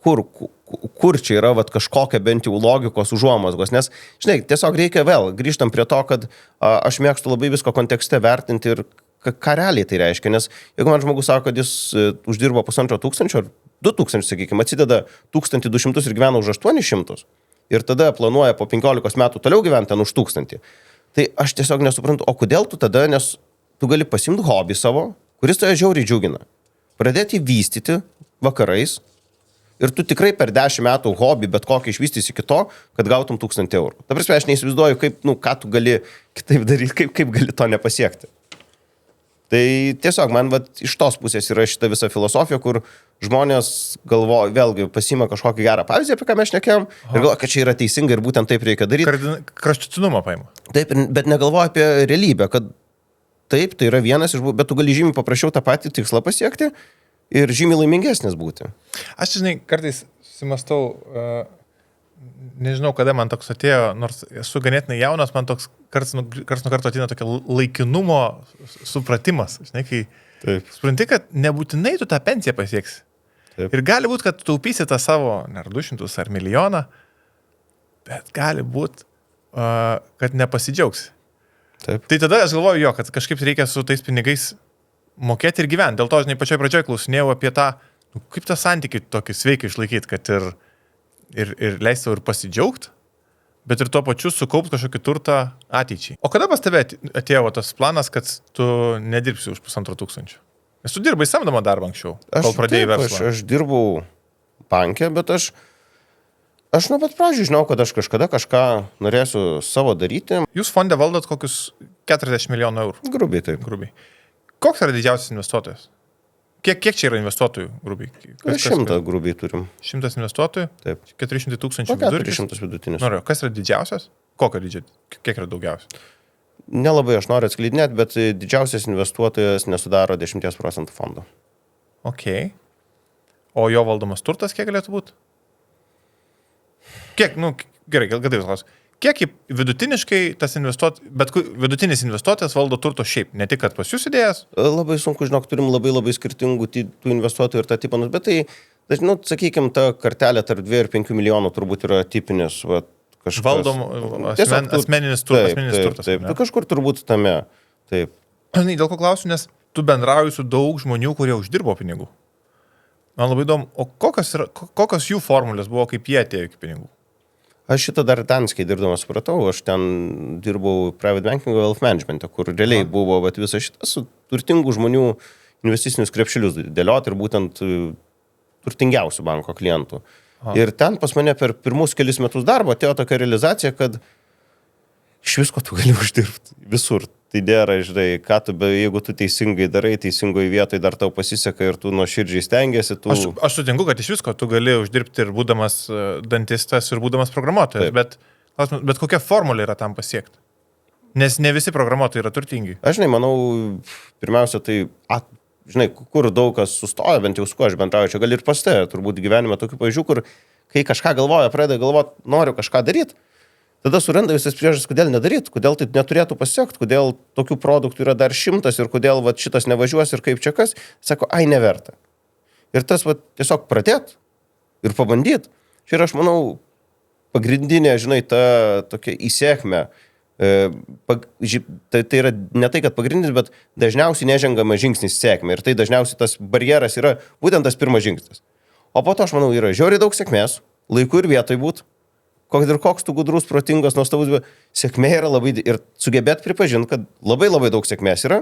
[SPEAKER 1] Kur čia yra kažkokia bent jau logikos užuomazgos, nes, žinai, tiesiog reikia vėl, grįžtam prie to, kad aš mėgstu labai visko kontekste vertinti ir ką realiai tai reiškia, nes jeigu man žmogus sako, kad jis uždirbo 1500 ar 2000, sakykime, atsideda 1200 ir gyvena už 800 ir tada planuoja po 15 metų toliau gyventi ten už 1000, tai aš tiesiog nesuprantu, o kodėl tu tada, nes tu gali pasimti hobį savo, kuris tave žiauriai džiugina, pradėti vystyti vakarais. Ir tu tikrai per 10 metų hobį bet kokį išvystysi iki to, kad gautum 1000 eurų. Ta prasme, aš neįsivaizduoju, kaip, ką tu gali kitaip daryti, kaip gali to nepasiekti. Tai tiesiog man iš tos pusės yra šita visa filosofija, kur žmonės galvoja, vėlgi pasima kažkokį gerą pavyzdį, apie ką mes šnekėjom, ir galvoja, kad čia yra teisinga ir būtent taip reikia daryti.
[SPEAKER 2] Kraštutinumą paima.
[SPEAKER 1] Taip, bet negalvoja apie realybę, kad taip, tai yra vienas iš, bet tu gali žymiai paprasčiau tą patį tikslą pasiekti ir žymiai laimingesnis būti.
[SPEAKER 2] Aš, žinai, kartais susimastau, nežinau, kada man toks atėjo, nors esu ganėtinai jaunas, man toks karts nuo karto ateina tokia laikinumo supratimas. Žinai, kai supranti, kad nebūtinai tu tą pensiją pasieksi. Taip. Ir gali būti, kad tu taupysi tą savo, ar 200 ar milijoną, bet gali būti, kad nepasidžiaugsi. Taip. Tai tada aš galvoju, jo, kad kažkaip reikia su tais pinigais mokėti ir gyventi. Dėl to, žinai, pačioj pradžioj klausinėjau apie tą, kaip tą santykį tokį sveikai išlaikyti, kad ir leisti ir pasidžiaugti, bet ir tuo pačiu sukaupti kažkokį turtą ateičiai. O kada pas tave atėjo tas planas, kad tu nedirbsi už 1500? Nes tu dirbai samdomą darbą anksčiau, kol pradėjai verslą.
[SPEAKER 1] Aš dirbau banke, bet aš nuo pat pradžių žinau, kad aš kažkada kažką norėsiu savo daryti.
[SPEAKER 2] Jūs fonde valdot kokius 40 milijonų eurų?
[SPEAKER 1] Grubiai taip.
[SPEAKER 2] Grubiai. Koks yra didžiausias investuotojas? Kiek čia yra investuotojų grubiai?
[SPEAKER 1] 100 grubiai turim.
[SPEAKER 2] 100 investuotojų?
[SPEAKER 1] Taip.
[SPEAKER 2] 400 000 vidurkis?
[SPEAKER 1] 400 vidutinis.
[SPEAKER 2] Noriu, kas yra didžiausias? Kokio dydžio? Kiek yra daugiausias?
[SPEAKER 1] Nelabai aš noriu atskleidinėti, bet didžiausias investuotojas nesudaro 10% fondo.
[SPEAKER 2] Ok. O jo valdomas turtas kiek galėtų būti? Kiek, gerai, gal taip klausiu. Kiek vidutiniškai tas vidutinis investuotojas valdo turto šiaip, ne tik, kad pas jūs idėjas?
[SPEAKER 1] Labai sunku, žinok, turim labai skirtingų tų investuotojų ir tą tipą, bet tai, sakykime, ta kartelė tarp 2 ir 5 milijonų turbūt yra tipinis, kažkas.
[SPEAKER 2] Asmeninis turtas.
[SPEAKER 1] Taip, kažkur turbūt tame, taip.
[SPEAKER 2] Dėl ko klausiu, nes tu bendrauji su daug žmonių, kurie uždirbo pinigų. Man labai įdomu, o kokios jų formulės buvo, kaip jie atėjo iki pinigų?
[SPEAKER 1] Aš šitą dar Danskei dirbdamas supratau, aš ten dirbau private banking wealth management, kur realiai buvo visas šitas su turtingų žmonių investicinius krepšelius dėlioti ir būtent turtingiausių banko klientų. Ir ten pas mane per pirmus kelius metus darbo atėjo tokia realizacija, kad iš visko tu gali uždirbti visur. Tai dėra, žinai, jeigu tu teisingai darai, teisingoje vietoje dar tau pasiseka ir tu nuoširdžiai stengiasi.
[SPEAKER 2] Aš sutinku, kad iš visko tu gali uždirbti ir būdamas dantistas, ir būdamas programuotojas, bet kokia formulė yra tam pasiekti? Nes ne visi programuotojai yra turtingi.
[SPEAKER 1] Aš manau, pirmiausia, tai, žinai, kur daug kas sustoja, bent jau su kuo aš bendrauju, čia gali ir pas te, turbūt gyvenime tokių pavyzdžių, kur kai kažką galvoja, pradeda galvoti, noriu kažką daryti. Tada suranda visas priežastis, kodėl nedaryti, kodėl tai neturėtų pasiekti, kodėl tokių produktų yra dar 100 ir kodėl šitas nevažiuos ir kaip čia kas. Sako, neverta. Ir tas tiesiog pradėt ir pabandyti. Čia yra, aš manau, pagrindinė, žinai, ta tokia įsėkmė. Tai yra ne tai, kad pagrindinis, bet dažniausiai nežengama žingsnis sėkmė. Ir tai dažniausiai tas barjeras yra būtent tas pirmas žingsnis. O po to, aš manau, yra žiauriai daug sėkmės, laiku ir vietoj būt. Koks tu gudrus, protingas, nuostabus, bet sėkmė yra labai, ir sugebėt pripažinti, kad labai labai daug sėkmės yra.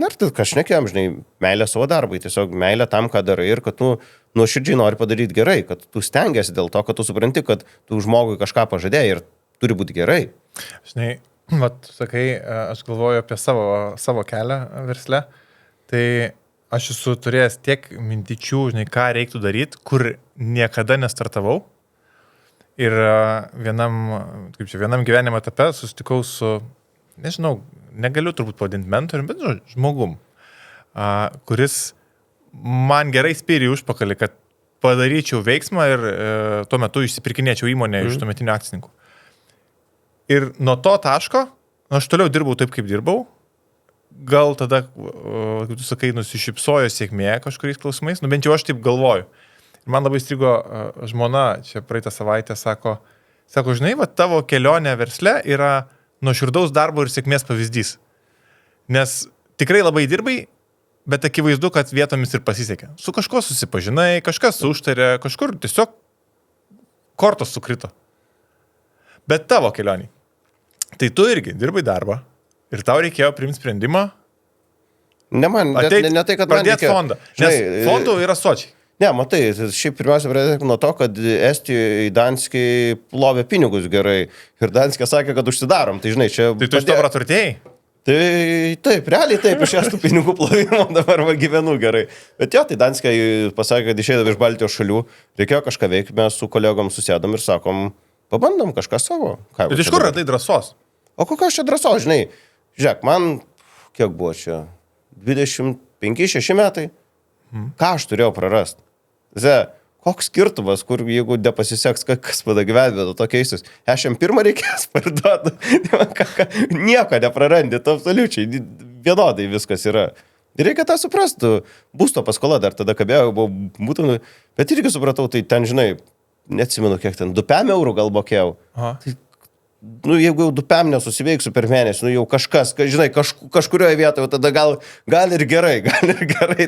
[SPEAKER 1] Na ir tai kažnekėjom, žinai, meilę savo darbui, tiesiog meilę tam, ką darai ir kad tu nuoširdžiai nori padaryti gerai, kad tu stengiasi dėl to, kad tu supranti, kad tu žmogui kažką pažadėjai ir turi būti gerai.
[SPEAKER 2] Žinai, sakai, aš galvoju apie savo kelią versle, tai aš esu turėjęs tiek mintičių, žinai, ką reiktų daryti, kur niekada nestartavau. Ir vienam gyvenimo etape susitikau su, nežinau, negaliu turbūt pavadinti mentorium, bet žmogum, kuris man gerai spyrė užpakalį, kad padaryčiau veiksmą ir tuo metu išsipirkinėčiau įmonę iš tuometinių akcininkų. Ir nuo to taško aš toliau dirbau taip, kaip dirbau. Gal tada, kaip tu sakai, nusišypsojo sėkmė kažkuriais klausimais, bent jau aš taip galvoju. Man labai strigo žmona, čia praeitą savaitę sako, žinai, tavo kelionė versle yra nuoširdaus darbo ir sėkmės pavyzdys. Nes tikrai labai dirbai, bet akivaizdu, kad vietomis ir pasisekė. Su kažkuo susipažinai, kažkas užtarė, kažkur tiesiog kortos sukrito. Bet tavo kelionį. Tai tu irgi dirbai darbą ir tau reikėjo priimti sprendimą.
[SPEAKER 1] Ne tai, kad man
[SPEAKER 2] reikėjo fondą. Nes fondų yra sočiai.
[SPEAKER 1] Ne, matai, šiaip pirmiausia pradėk nuo to, kad Estijoje Danskiai plovė pinigus gerai ir Danskė sakė, kad užsidarom. Tai žinai, čia...
[SPEAKER 2] Tai tu iš to praturtėjai?
[SPEAKER 1] Tai taip, realiai taip, iš estų pinigų plovimo dabar gyvenu gerai. Bet jo, tai Danskė pasakė, kad išeidavo iš Baltijos šalių, reikėjo kažką veikti, mes su kolegom susėdom ir sakom, pabandom kažką savo.
[SPEAKER 2] Bet iš kur radai drąsos?
[SPEAKER 1] O kokios čia drąsos, žinai? Žiūrėk, man, kiek buvo čia, 25-6 metai, ką aš turėjau prarasti? Koks skirtumas, kur jeigu nepasiseks, kas pada gyvenime, to keisis. Aš jam pirmą reikės parduoti, nieko neprarandi, to absoliučiai, vienodai viskas yra. Ir reikia tą suprasti, būsto paskola dar tada kabėjo, būtų, bet irgi supratau, tai ten, žinai, neatsimenu kiek ten, 2 eurų gal mokėjau. Tai, jeigu jau 2 nesusiveiksiu per mėnesį, jau kažkas, žinai, kažkurioje vietoje, tada gal ir gerai,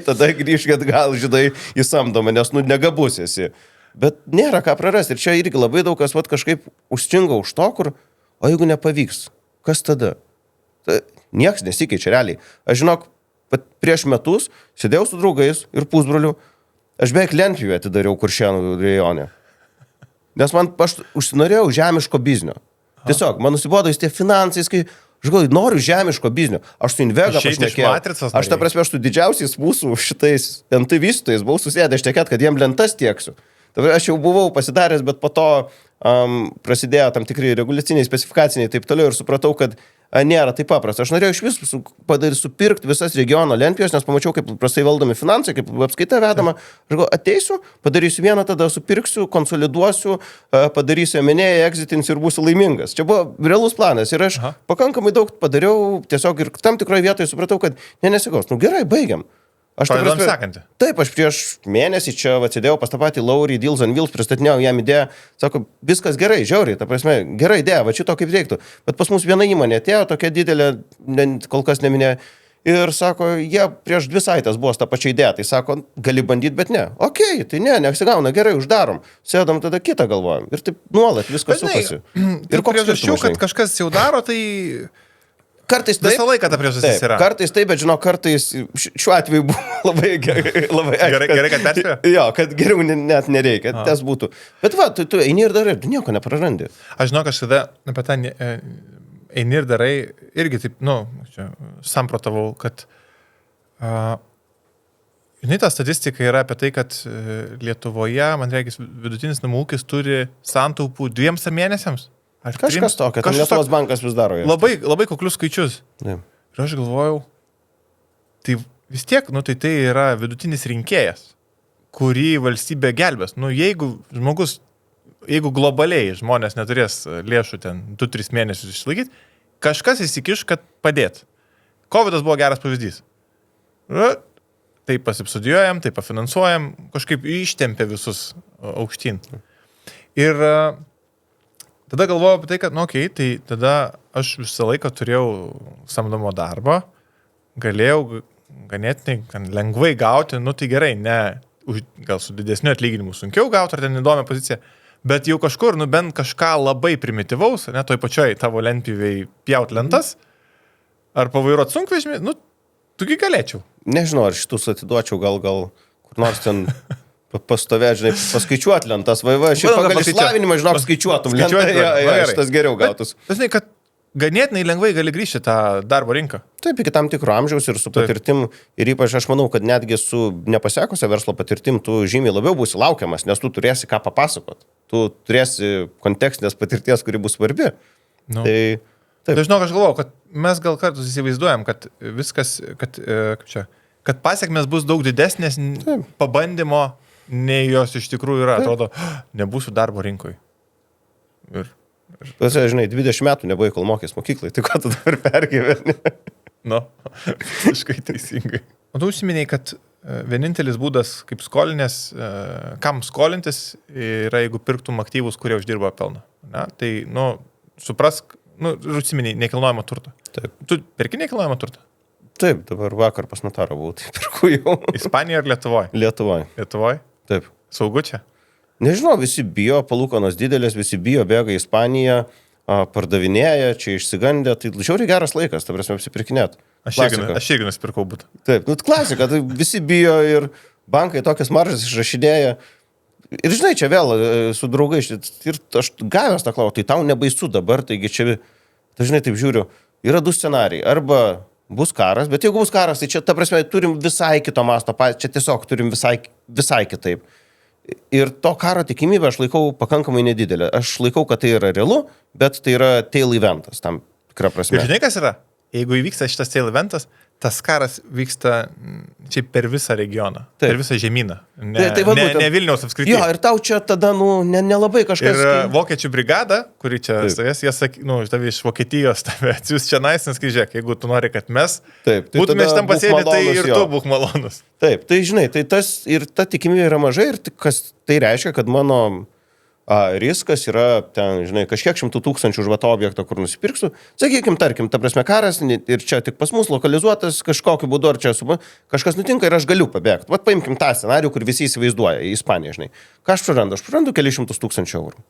[SPEAKER 1] tada grįžkit gal, žinai, į samdomą, nes, negabus esi. Bet nėra ką prarasti. Ir čia irgi labai daug kas kažkaip užstringa už to, kur, o jeigu nepavyks, kas tada? Niekas nesikeičia realiai. Aš žinok, prieš metus sėdėjau su draugais ir pusbroliu, aš beveik lentpjūvę atidariau Kuršėnų rajone. Nes aš užsinorėjau žemiško biznio. Tiesiog, man nusibodo tie finansais, kai aš galvoju, noriu žemiško biznio. Aš su Invega pašnekėjau. Aš ta prasme, aš su didžiausiais mūsų šitais NT vystytojais buvau susėdę šnekėt, kad jiem lentas tieksiu. Aš jau buvau pasidaręs, bet po to prasidėjo tam tikri reguliaciniai, specifikaciniai ir taip toliau ir supratau, kad nėra taip paprasta. Aš norėjau iš visų supirkti visas regiono lentpjūves, nes pamačiau, kaip prastai valdomi finansai, kaip apskaita vedama. Aš galvoju, ateisiu, padarysiu vieną, tada supirksiu, konsoliduosiu, padarysiu M&A, exitinsiu ir būsiu laimingas. Čia buvo realus planas ir aš pakankamai daug padariau, tiesiog ir tam tikroje vietoje supratau, kad nesigaus. Gerai, baigiam. Aš taip, aš prieš mėnesį čia atsidėjau pas tą patį Laurį, Deals and Wheels, pristatinėjau jam idėją, sako, viskas gerai, žiauriai, ta prasme, gerai idėja, šito kaip reiktų. Bet pas mus viena įmonė atėjo, tokia didelė, kol kas neminė, Ir sako, jie prieš 2 savaitės buvo tą pačią idėją, tai sako, gali bandyti, bet ne. Okei, tai nesigauna, gerai, uždarom. Sėdam tada kitą galvojam. Ir taip nuolat viskas sukasi.
[SPEAKER 2] Ir koks priežasčių, kad kažkas jau daro, tai...
[SPEAKER 1] Kartais taip.
[SPEAKER 2] Visą laiką ta priežastis yra.
[SPEAKER 1] Kartais taip, bet žinau, kartais šiuo atveju buvo labai
[SPEAKER 2] gerai, kad perspėjo.
[SPEAKER 1] Jo, kad geriau net nereikia, tas būtų. Bet va, tu eini ir darai, tu nieko neprarandi.
[SPEAKER 2] Aš žinau, kažkada apie tą eini ir darai, irgi taip, čia samprotavau, kad žinai, ta statistika yra apie tai, kad Lietuvoje, man reikia, vidutinis namų ūkis turi santaupų 2 mėnesiams.
[SPEAKER 1] Kažkas tokio, kad Lietuvos bankas vis daro.
[SPEAKER 2] Labai kuklius skaičius.
[SPEAKER 1] Ne.
[SPEAKER 2] Ir aš galvojau, tai vis tiek, tai yra vidutinis rinkėjas, kurį valstybė gelbės. Jeigu globaliai žmonės neturės lėšų ten 2-3 mėnesius išlaikyti, kažkas įsikiš, kad padėt. Covidas buvo geras pavyzdys. Tai pasipsudijuojam, tai pafinansuojam, kažkaip ištempė visus aukštyn. Ir tada galvojau apie tai, kad, tai tada aš visą laiką turėjau samdomo darbą, galėjau ganėtinai lengvai gauti, tai gerai, gal su didesniu atlyginimu sunkiau gauti, ar ten įdomią poziciją, bet jau kažkur, bent kažką labai primityvaus, toj pačioj tavo lentpjūviai pjaut lentas, ar pavairuot sunkvežimį, tugi galėčiau.
[SPEAKER 1] Nežinau, ar šitus atiduočiau, gal kur nors ten... Pastovėt, žinai, paskaičiuot lentas, šiaip pagal išslavinimą, žinok, skaičiuotum lentą, šitas geriau gautus.
[SPEAKER 2] Žinai, kad ganėtinai lengvai gali grįžti tą darbo rinką.
[SPEAKER 1] Taip, iki tam tikro amžiaus ir su patirtim, ir ypač aš manau, kad netgi su nepasekusia verslo patirtim tu žymiai labiau būsi laukiamas, nes tu turėsi ką papasakot, tu turėsi kontekstinės patirties, kuri bus svarbi. Tai
[SPEAKER 2] žinok, aš galvoju, kad mes gal kartus įsivaizduojam, kad viskas, kad pasiekmes bus daug didesnės pabandymo, nei jos iš tikrųjų yra. Atrodo, nebūsiu darbo rinkoj.
[SPEAKER 1] Žinai, 20 metų nebuvai, kol mokės mokyklai, tai ką tu dabar pergyveni?
[SPEAKER 2] Visiškai teisingai. O tu užsiminėjai, kad vienintelis būdas, kaip skolinės, kam skolintis, yra, jeigu pirktum aktyvus, kurie uždirba pelną. Tai, suprask, užsiminėjai nekilnojamo turto.
[SPEAKER 1] Taip.
[SPEAKER 2] Tu perki nekilnojamo turto?
[SPEAKER 1] Taip, dabar vakar pas notarą buvau, tai pirku jau.
[SPEAKER 2] Ispanijoje ar Lietuvoje?
[SPEAKER 1] Lietuvoje. Taip.
[SPEAKER 2] Saugu čia?
[SPEAKER 1] Nežinau, visi bijo, palūkanos didelės, visi bijo, bėga į Ispaniją, pardavinėja, čia išsigandė, tai žiauriai geras laikas, ta prasme, apsipirkinėt.
[SPEAKER 2] Aš irgi nusipirkau butą.
[SPEAKER 1] Taip, klasika, tai visi bijo ir bankai tokias maržas išrašinėja. Ir žinai, čia vėl su draugais, ir aš gavęs tą klausimą, tai tau nebaisu dabar, taigi čia, tai žinai, taip žiūriu, yra 2 scenarijai, arba bus karas, bet jeigu bus karas, tai čia, ta prasme, turim visai kito masto, čia tiesiog turim visai kitaip. Ir to karo tikimybę aš laikau pakankamai nedidelę. Aš laikau, kad tai yra realu, bet tai yra tail eventas tam tikrą prasme.
[SPEAKER 2] Ir žinai, kas yra? Jeigu įvyksta šitas tail eventas, tas karas vyksta čia per visą regioną, per visą žemyną. Ne Vilniaus apskritai.
[SPEAKER 1] Jo, ir tau čia tada, nelabai kažkas...
[SPEAKER 2] Ir vokiečių brigada, kuri čia stovės, jie sakė, tave iš Vokietijos tave atsiūs čia naisins, kai žiūrėk, jeigu tu nori, kad mes būtume šitam pasienį, tai ir tu būk malonus.
[SPEAKER 1] Taip, tai žinai, tai tas ir ta tikimybė yra mažai ir kas tai reiškia, kad mano riskas yra ten, žinai, kažkiek 100 000 už vatą objektą, kur nusipirksiu. Sakykim, tarkim, ta prasme karas ir čia tik pas mus lokalizuotas kažkokiu būdu, ar čia kažkas nutinka ir aš galiu pabėgti. Vat paimkim tą scenarių, kur visi įsivaizduoja į Ispaniją, žinai. Ką aš prarandu? Aš prarandu kelius 100 000 eurų.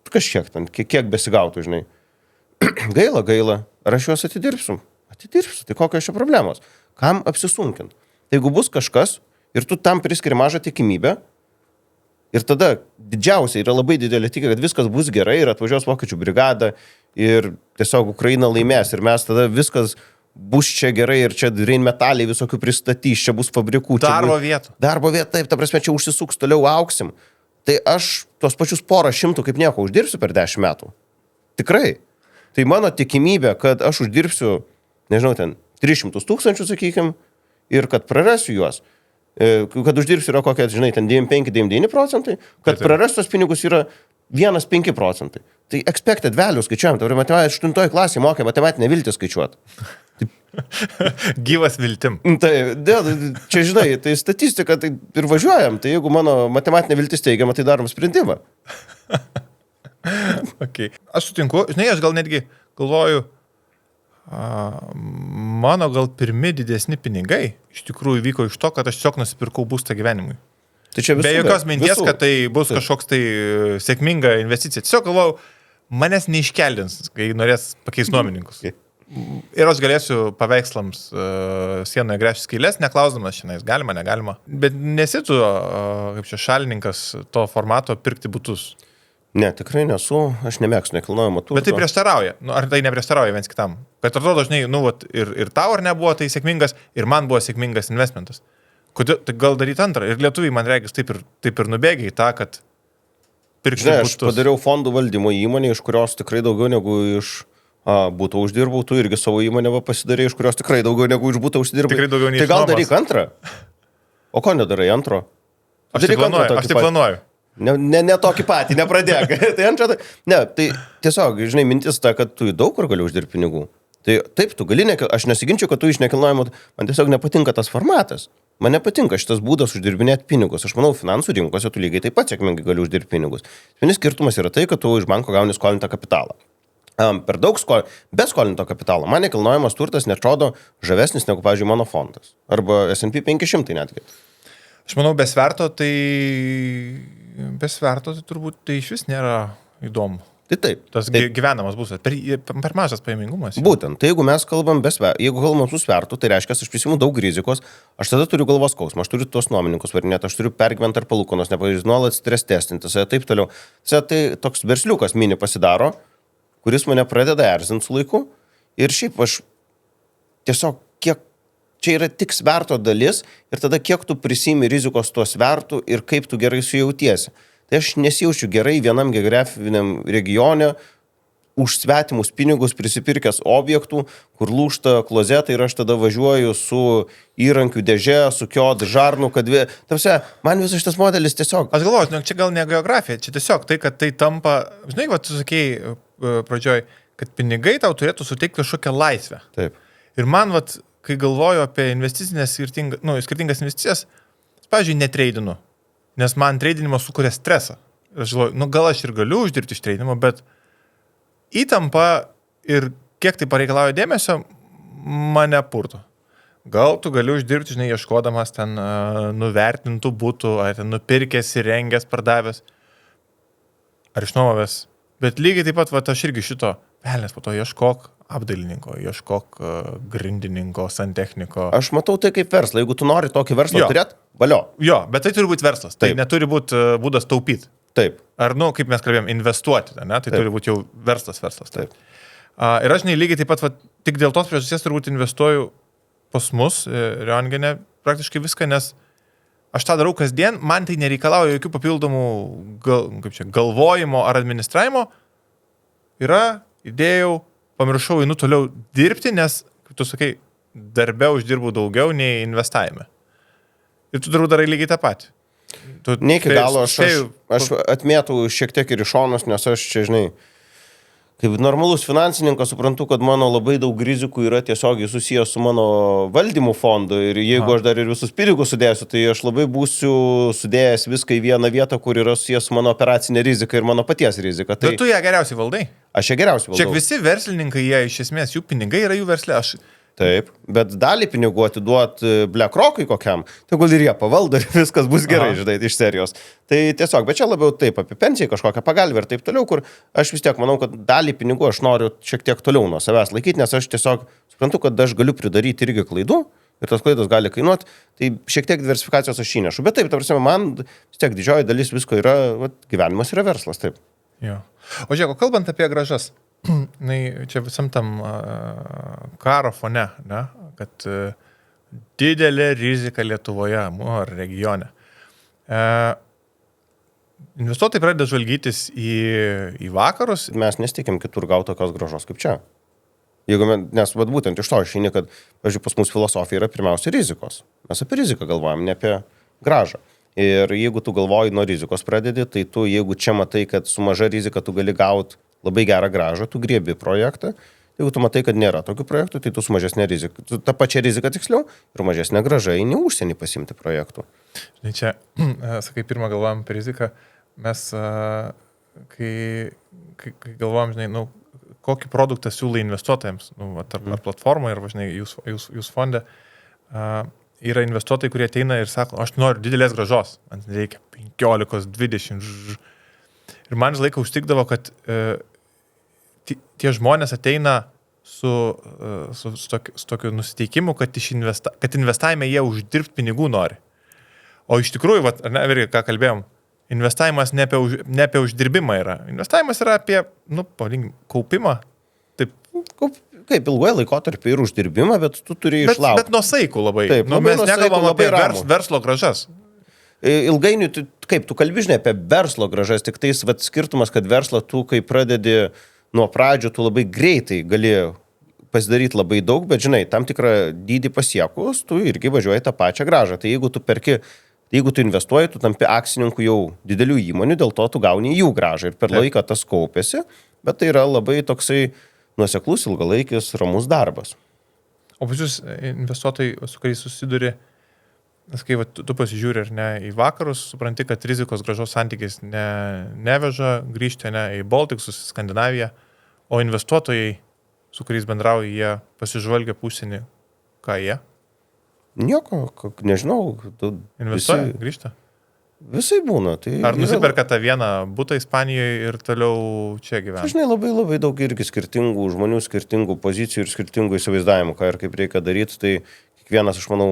[SPEAKER 1] Kažkiek ten, kiek besigautų, žinai. Gaila. Ar aš juos atidirbsiu? Atidirbsiu. Tai kokios čia problemos? Kam apsisunkinti? Tai jeigu bus kažkas ir tu tam priskiri mažą tikimybę, ir tada didžiausia yra labai didelė tikė, kad viskas bus gerai ir atvažiuos vokiečių brigada ir tiesiog Ukraina laimės ir mes tada viskas bus čia gerai ir čia Rheinmetaliai visokių pristatys, čia bus fabrikų.
[SPEAKER 2] Darbo vietų.
[SPEAKER 1] Darbo vieta, taip, ta prasme, čia užsisuks, toliau auksim. Tai aš tuos pačius 100 kaip nieko uždirbsiu per 10 metų. Tikrai. Tai mano tikimybė, kad aš uždirbsiu, nežinau, ten 300 000, sakykim, ir kad prarasiu juos. Kad uždirbsiu yra kokia, žinai, ten 95-99%, kad prarastos pinigus yra 1-5%. Tai expected value skaičiuojam, tai matematikos 8 klasėje mokė matematinę viltį skaičiuoti.
[SPEAKER 2] Gyvas viltim.
[SPEAKER 1] Tai, čia žinai, tai statistika, tai ir važiuojam, tai jeigu mano matematinė viltis teigiama, tai darom sprendimą.
[SPEAKER 2] Okay. Aš sutinku, žinai, aš gal netgi galvoju, mano gal pirmi didesni pinigai iš tikrųjų vyko iš to, kad aš tiesiog nusipirkau būstą gyvenimui.
[SPEAKER 1] Tai čia
[SPEAKER 2] Be jokios minties, kad tai bus kažkoks tai sėkminga investicija. Tiesiog galvojau, manęs neiškeldins, kai norės pakeisti nuomininkus. Ir aš galėsiu paveikslams sienoje gręžti skylės, neklausdamas šiandien, galima, negalima. Bet nesi tu, kaip čia, šalininkas to formato pirkti butus.
[SPEAKER 1] Ne, tikrai nesu, aš nemėgstu nekilnojamo turto.
[SPEAKER 2] Bet tai prieštarauja, ar tai neprieštarauja viens kitam. Bet atrodo, žinai, ir tau ar nebuvo tai sėkmingas, ir man buvo sėkmingas investmentas. Kodėl, tai gal daryti antrą. Ir lietuviai, man regis, taip ir nubėgia į tą, kad pirkti
[SPEAKER 1] Žinai,
[SPEAKER 2] butus.
[SPEAKER 1] Aš padariau fondų valdymo įmonę, iš kurios tikrai daugiau negu iš būtų uždirbau, tu irgi savo įmonę pasidarė, iš kurios tikrai daugiau negu iš būtų užsidirbai.
[SPEAKER 2] Tikrai daugiau nei
[SPEAKER 1] tai gal
[SPEAKER 2] išnuomos.
[SPEAKER 1] daryk antrą? O ko nedarai antro?
[SPEAKER 2] Aš tai planuoju.
[SPEAKER 1] Ne tokį patį, nepradėk. Tai antrą, tai tiesiog, žinai, mintis ta, kad tu daug kur gali uždirbti pinigų. Tai taip, tu gali, aš nesiginčiu, kad tu iš nekilnojimo, man tiesiog nepatinka tas formatas. Man nepatinka šitas būdas uždirbinėti pinigus. Aš manau, finansų rinkose tu lygiai taip pat sėkmingai gali uždirbti pinigus. Vienas skirtumas yra tai, kad tu iš banko gauni skolintą kapitalą. Per daug be skolinto kapitalo man nekilnojamas turtas neatrodo žavesnis negu, pavyzdžiui, mano fondas. Arba S&P 500 netgi.
[SPEAKER 2] Aš manau, be sverto tai turbūt tai iš vis nėra įdomu.
[SPEAKER 1] Tai taip.
[SPEAKER 2] Tas gyvenamas būstas. Per mažas pajamingumas.
[SPEAKER 1] Būtent. Tai jeigu mes kalbam jeigu kalbam su svertu, tai reiškia, aš prisimu daug rizikos, aš tada turiu galvos skausmą, aš turiu tuos nuomininkus varinėti, aš turiu pergyventi ar palūkonos, nepavyzdžiui, nuolat stres testintis, taip toliau. Tai toks versliukas mini pasidaro, kuris mane pradeda erzinti su laiku. Ir šiaip aš tiesiog čia yra tik sverto dalis ir tada kiek tu prisimi rizikos tuo svertu ir kaip tu gerai su jautiesi. Tai aš nesijaučiu gerai vienam geografiniam regione už svetimus pinigus prisipirkęs objektų, kur lūžta klozetai ir aš tada važiuoju su įrankių dėže, su kiod, žarnu, kad man visas šitas modelis tiesiog...
[SPEAKER 2] Aš galvoju, čia gal ne geografija, čia tiesiog tai, kad tai tampa, žinai, tu sakei pradžioj, kad pinigai tau turėtų suteikti kažkokią laisvę.
[SPEAKER 1] Taip.
[SPEAKER 2] Ir man, kai galvoju apie skirtingas investicijas, pavyzdžiui, netreidinu, nes man treidinimas sukuria stresą. Ir aš galvoju, gal aš ir galiu uždirbti iš treidinimo, bet įtampa ir kiek tai pareikalauja dėmesio, mane purto. Gal tu gali uždirbti, žinai, ieškodamas ten nuvertintų būtų, ar ten nupirkęs, įrengęs, pardavęs, ar išnuomavęs. Bet lygiai taip pat, aš irgi šito, velnės po to ieškok apdailininko, ieškok grindininko, santechniko.
[SPEAKER 1] Aš matau tai kaip verslą. Jeigu tu nori tokį verslą turėti, valio.
[SPEAKER 2] Jo, bet tai turi būti verslas. Tai neturi būti būdas taupyti.
[SPEAKER 1] Taip.
[SPEAKER 2] Ar, kaip mes kalbėjom, investuoti, ne? Tai turi būti jau verslas. Taip. Ir aš lygiai taip pat, tik dėl tos priežasties turbūt investuoju pas mus, Riongene, praktiškai viską, nes aš tą darau kasdien, man tai nereikalauja jokių papildomų galvojimo ar administravimo. Įdėjau, pamiršau, einu toliau dirbti, nes, kaip tu sakai, darbe uždirbu daugiau nei investavime. Ir tu turbūt darai lygiai tą patį.
[SPEAKER 1] Ne iki galo, aš atmėtų šiek tiek ir iš šonos, nes aš čia, žinai, kaip normalus finansininkas suprantu, kad mano labai daug rizikų yra tiesiogiai susijęs su mano valdymu fondu ir jeigu aš dar ir visus pinigus sudėsiu, tai aš labai būsiu sudėjęs viską į vieną vietą, kur yra susijęs su mano operacinė rizika ir mano paties rizika.
[SPEAKER 2] Tai tu ją geriausiai valdai?
[SPEAKER 1] Aš ją geriausiai valdau.
[SPEAKER 2] Čia visi verslininkai, jie iš esmės, jų pinigai yra jų versle.
[SPEAKER 1] Taip, bet dalį pinigų atiduot BlackRock'ui kokiam, tegul ir jie pavaldo ir viskas bus gerai, žinai, iš serijos. Tai tiesiog, bet čia labiau taip, apie pensiją kažkokią pagalbę ir taip toliau, kur aš vis tiek manau, kad dalį pinigų aš noriu šiek tiek toliau nuo savęs laikyti, nes aš tiesiog suprantu, kad aš galiu pridaryti irgi klaidų ir tas klaidos gali kainuoti, tai šiek tiek diversifikacijos aš įnešu. Bet taip, tarsi, man vis tiek didžioji dalis visko yra, gyvenimas yra verslas, taip.
[SPEAKER 2] Jo. O žiūrėk, kalbant apie grąžas, čia visam tam karo fone, ne? Kad didelė rizika Lietuvoje ar regione. Investuotojai pradeda žvalgytis į vakarus.
[SPEAKER 1] Mes nestikim kitur gauti tokios grąžos kaip čia. Nes būtent iš to išeini, kad, pavyzdžiui, pas mus filosofija yra pirmiausia rizikos. Mes apie riziką galvojam, ne apie grąžą. Ir jeigu tu galvoji nuo rizikos pradedi, tai tu, jeigu čia matai, kad su maža rizika tu gali gauti labai gerą grąžą, tu griebi projektą. Jeigu tu matai, kad nėra tokių projektų, tai tu su mažesnė rizika, tą pačią riziką tiksliau ir mažesnė grąža eini užsienį pasimti projektų.
[SPEAKER 2] Žinai, čia, sakai, pirmą galvojam apie riziką, mes, kai galvojam, žinai, kokį produktą siūlai investuotojams, nu, ar platformoje, ar važinai jūs fonde. Yra investuotojai, kurie ateina ir sako, aš noriu didelės gražos, man reikia 15, 20. Ir man visą laiką užtikdavo, kad tie žmonės ateina su tokiu nusiteikimu, kad investavime jie uždirbti pinigų nori. O iš tikrųjų, ar ne, irgi ką kalbėjom, investavimas ne apie uždirbimą yra. Investavimas yra apie, kaupimą. Taip.
[SPEAKER 1] Kaip ilgoje laikotarpį ir uždirbimą, bet tu turi išlaukti.
[SPEAKER 2] Bet nuosaikų labai.
[SPEAKER 1] Taip,
[SPEAKER 2] mes nekalbam apie verslo gražas.
[SPEAKER 1] Ilgainiui, kaip tu kalbi, žinai, apie verslo gražas, tik tais skirtumas, kad verslą tu, kai pradedi nuo pradžių, tu labai greitai gali pasidaryti labai daug, bet, žinai, tam tikrą dydį pasiekus, tu irgi važiuoji tą pačią gražą. Tai jeigu tu investuoji, tu tampi akcininku jau didelių įmonių, dėl to tu gauni jų gražą ir per laiką tas kaupėsi, bet tai yra labai toksai nuoseklus, ilgalaikis, ramus darbas.
[SPEAKER 2] O pas jūs investuotojai, su kuriais susiduri, kai tu pasižiūri ar ne į vakarus, supranti, kad rizikos gražos santykis neveža grįžti į Baltics, į Skandinaviją, o investuotojai, su kuriais bendrauja, jie pasižvalgia pusinį, ką jie?
[SPEAKER 1] Nieko, nežinau.
[SPEAKER 2] Investuoja, grįžta?
[SPEAKER 1] Visai būna. Tai
[SPEAKER 2] ar nusiperka tą vieną butą Ispanijoje ir toliau čia gyvena?
[SPEAKER 1] Žinai, labai labai daug irgi skirtingų žmonių, skirtingų pozicijų ir skirtingų įsivaizdavimų, ką ir kaip reikia daryti. Tai kiekvienas, aš manau,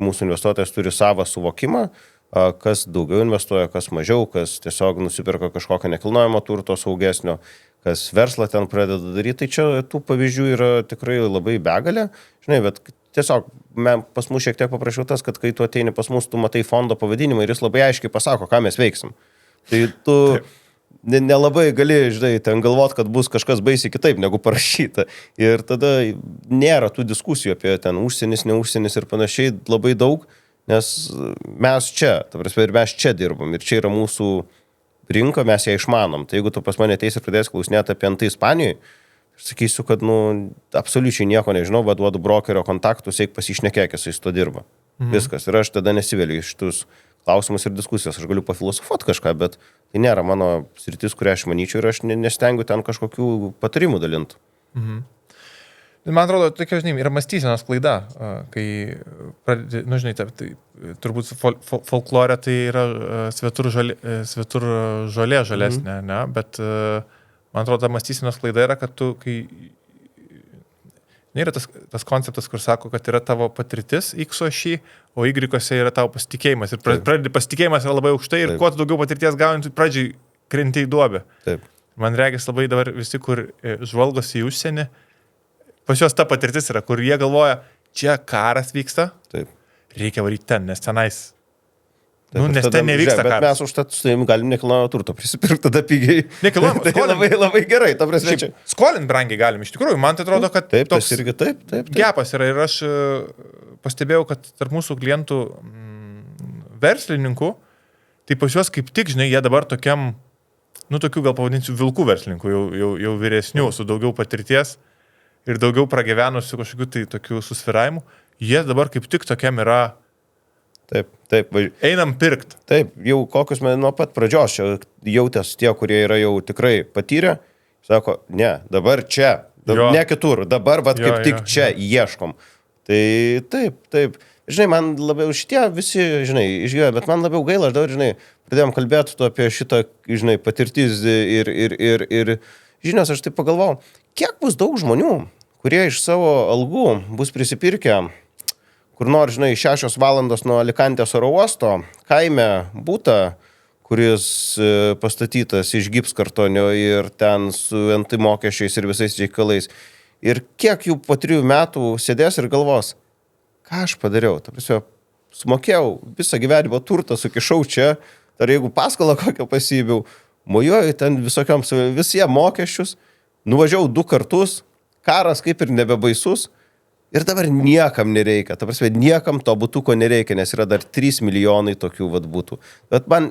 [SPEAKER 1] mūsų investuotojas turi savą suvokimą, kas daugiau investuoja, kas mažiau, kas tiesiog nusiperka kažkokią nekilnojamo turto saugesnio, kas verslą ten pradeda daryti. Tai čia tų pavyzdžių yra tikrai labai begalė. Žinai, bet tiesiog pas mus šiek tiek paprašiau tas, kad kai tu ateini pas mus, tu matai fondo pavadinimą ir jis labai aiškiai pasako, ką mes veiksim. Tai tu nelabai gali, žinai, ten galvot, kad bus kažkas baisiai kitaip negu parašyta. Ir tada nėra tų diskusijų apie ten užsienis, ne užsienis ir panašiai labai daug, nes mes čia, ta prasme, ir mes čia dirbam. Ir čia yra mūsų rinka, mes ją išmanom. Tai jeigu tu pas mane ateisi ir pradės klausinėti apie antai Ispanijoje, sakysiu, kad, absoliučiai nieko nežinau, bet duodu brokerio kontaktus, eik pasišnekėk, jis to dirba. Viskas. Ir aš tada nesiveliu iš šitus klausimus ir diskusijas. Aš galiu pafilosofuoti kažką, bet tai nėra mano sritis, kurią aš manyčiau ir aš nestengiu ten kažkokių patarimų dalinti.
[SPEAKER 2] Man atrodo, tokia, žinai, yra mąstysenos klaida, kai, žinai, tai turbūt folklore tai yra svetur žolė žalesnė, ne, bet man atrodo, mąstysenos klaida yra, kad tu, kai nėra tas konceptas, kur sako, kad yra tavo patirtis X ašy, o Y-ose yra tavo pasitikėjimas. Ir pasitikėjimas yra labai aukštai ir kuo tu daugiau patirties gauni, tu pradžiai krenti į duobę.
[SPEAKER 1] Taip.
[SPEAKER 2] Man regis labai dabar visi, kur žvalgosi į užsienį, pas juos ta patirtis yra, kur jie galvoja, čia karas vyksta,
[SPEAKER 1] taip,
[SPEAKER 2] reikia varyti ten, nes tenais.
[SPEAKER 1] Taip,
[SPEAKER 2] nes ten nevyksta karas.
[SPEAKER 1] Bet mes už tą su jums galim nekilnojamo turto prisipirkti tada pigiai.
[SPEAKER 2] Nekilnojamo,
[SPEAKER 1] tai labai, labai gerai, ta prasme.
[SPEAKER 2] Skolint brangiai galim, iš tikrųjų, man tai atrodo, kad
[SPEAKER 1] taip,
[SPEAKER 2] toks
[SPEAKER 1] irgi, taip.
[SPEAKER 2] Gepas yra ir aš pastebėjau, kad tarp mūsų klientų verslininkų, tai pas juos kaip tik, žinai, jie dabar tokiam, tokių gal pavadinsiu vilkų verslininkų, jau vyresnių, su daugiau patirties ir daugiau pragyvenusių kažkokių tai tokių susviravimų, jie dabar kaip tik tokiam yra.
[SPEAKER 1] Taip.
[SPEAKER 2] Einam pirkt.
[SPEAKER 1] Taip, jau kokius nuo pat pradžios čia jautės tie, kurie yra jau tikrai patyrę, sako, ne, dabar čia, ne kitur, dabar kaip tik čia ieškom. Tai taip. Žinai, man labiau šitie visi, žinai, išgyvėjo, bet man labiau gaila, aš dabar, žinai, pradėjom kalbėti apie šitą, žinai, patirtis ir žinios, aš taip pagalvojau, kiek bus daug žmonių, kurie iš savo algų bus prisipirkę kur nors, žinai, 6 valandos nuo Alicantės oro uosto, kaime būtą, kuris pastatytas iš gipskartonio ir ten su NT mokesčiais ir visais reikalais. Ir kiek jų po 3 metų sėdės ir galvos, ką aš padariau? Ta prasme, sumokėjau visą gyvenimo turtą, sukišau čia, ar jeigu paskolą kokią pasiėmiau, mojuoju ten visie mokesčius, nuvažiavau 2 kartus, karas kaip ir nebebaisus. Ir dabar niekam nereikia, ta prasme, niekam to butuko nereikia, nes yra dar 3 milijonai tokių būtų. Bet man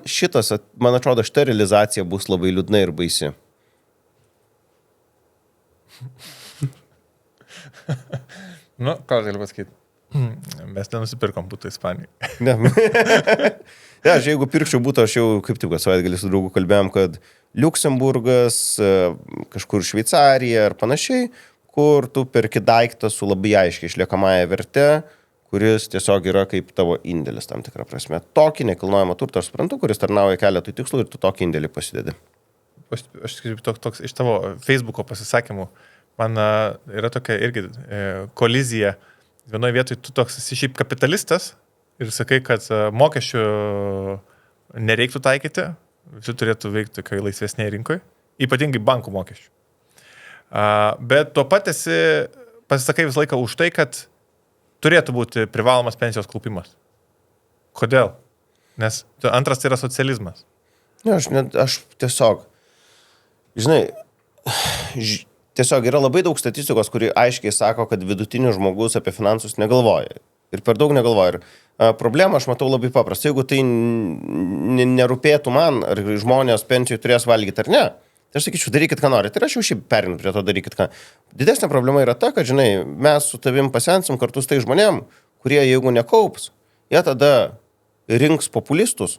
[SPEAKER 1] atrodo, šita realizacija bus labai liūdna ir baisi.
[SPEAKER 2] Ką aš galiu pasakyti? Mes nenusipirkom būtų Ispanijai.
[SPEAKER 1] Ne. Ja, aš jeigu pirkčiau būtų, aš jau kaip tik savaitgalį su draugu kalbėjom, kad Liuksemburgas, kažkur Šveicarija ar panašiai, kur tu perki daiktą su labai aiškiai išliekamąją vertę, kuris tiesiog yra kaip tavo indėlis tam tikrą prasme. Tokį nekilnojamą turtą aš suprantu, kuris tarnauja keletui tikslų ir tu tokį indėlį pasidedi.
[SPEAKER 2] Aš toks iš tavo Facebooko pasisakymų, man yra tokia irgi kolizija. Vienoje vietoje tu toks esi šiaip kapitalistas ir sakai, kad mokesčių nereiktų taikyti, visi turėtų veikti tokioje laisvesnėje rinkoje, ypatingai bankų mokesčių. Bet tuo pat esi pasisakai visą laiką už tai, kad turėtų būti privalomas pensijos kaupimas. Kodėl? Nes antras tai yra socializmas.
[SPEAKER 1] Ne, aš tiesiog, žinai, tiesiog yra labai daug statistikos, kuri aiškiai sako, kad vidutinis žmogus apie finansus negalvoja. Ir per daug negalvoja. Ir problemą aš matau labai paprastą. Jeigu tai nerūpėtų man, ar žmonės pensijų turės valgyti ar ne, tai aš sakyčiau, darykit, ką norite. Ir aš jau šiaip perinu prie to, darykit, ką. Didesnė problema yra ta, kad, žinai, mes su tavim pasensim kartu su tai žmonėm, kurie jeigu nekaups, jie tada rinks populistus,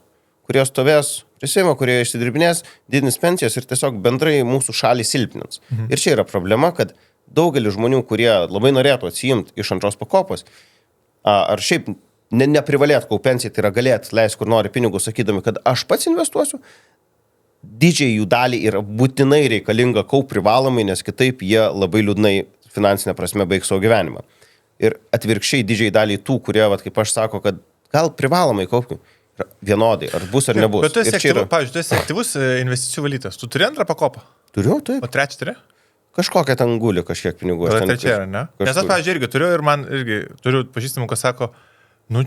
[SPEAKER 1] kurie stovės prie Seimo, kurie išsidirbinės, didins pensijas ir tiesiog bendrai mūsų šalį silpnins. Ir čia yra problema, kad daugelis žmonių, kurie labai norėtų atsiimti iš antros pakopos, ar šiaip neprivalėt kaupti pensiją, tai yra galėt leisti, kur nori pinigus, sakydami, kad aš pats investuosiu, didžiai jų dalį yra būtinai reikalinga kaupti privalomai, nes kitaip jie labai liūdnai finansinė prasme baigs savo gyvenimą. Ir atvirkščiai didžiai dalį tų, kurie, kaip aš sako, kad gal privalomai kaupti, vienodai, ar bus ar nebus.
[SPEAKER 2] Bet tu esi, pavyzdžiui, tu esi aktyvus investicijų valytas. Tu turi antrą pakopą?
[SPEAKER 1] Turiu, taip.
[SPEAKER 2] O trečią turi?
[SPEAKER 1] Kažkokia ten guli kažkiek pinigų.
[SPEAKER 2] Gal trečia yra, ne? Kažkur. Nes aš, pavyzdžiui, irgi turiu ir man irgi turiu pažįstamų, kas sako,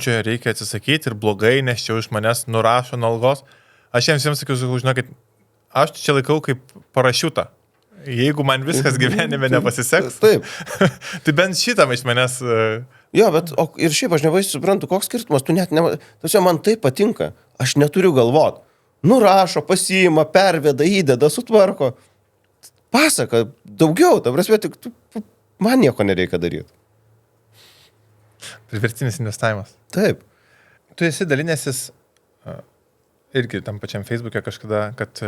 [SPEAKER 2] čia reikia atsisakyti ir blogai, nes čia iš manęs nurašo nuo algos. Aš jiems sakiau, žinokit, aš čia laikau kaip parašiutą. Jeigu man viskas gyvenime nepasiseks,
[SPEAKER 1] taip.
[SPEAKER 2] Tai bent šitam iš manęs...
[SPEAKER 1] Jo, bet ir šiaip aš nevaisiu suprantu, koks skirtumas, tu net Tiesiog man tai patinka, aš neturiu galvot. Nurašo, pasiima, perveda, įdeda, sutvarko. Pasaka, daugiau, ta prasme, tik man nieko nereikia daryti.
[SPEAKER 2] Priverstinis investavimas.
[SPEAKER 1] Taip.
[SPEAKER 2] Tu esi dalinęsis irgi tam pačiam Facebook'e kažkada, kad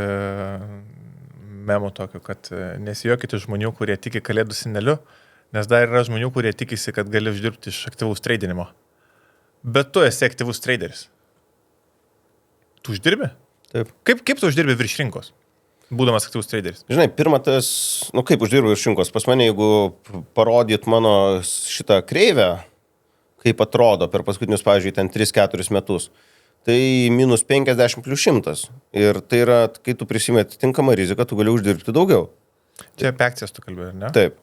[SPEAKER 2] memų tokio, kad nesijokite žmonių, kurie tiki kalėdų seneliu, nes dar yra žmonių, kurie tikisi, kad gali uždirbti iš aktyvaus tradinimo. Bet tu esi aktyvus traderis. Tu uždirbi?
[SPEAKER 1] Taip.
[SPEAKER 2] Kaip tu uždirbi virš rinkos, būdamas aktyvus traderis?
[SPEAKER 1] Žinai, pirma tas, kaip uždirbu virš rinkos, pas mane, jeigu parodyt mano šitą kreivę, kaip atrodo per paskutinius, pavyzdžiui, ten 3-4 metus, tai minus 50 plus 100. Ir tai yra, kai tu prisimė atitinkamą riziką, tu gali uždirbti daugiau.
[SPEAKER 2] Čia apie akcijas tu kalbėjai, ne?
[SPEAKER 1] Taip.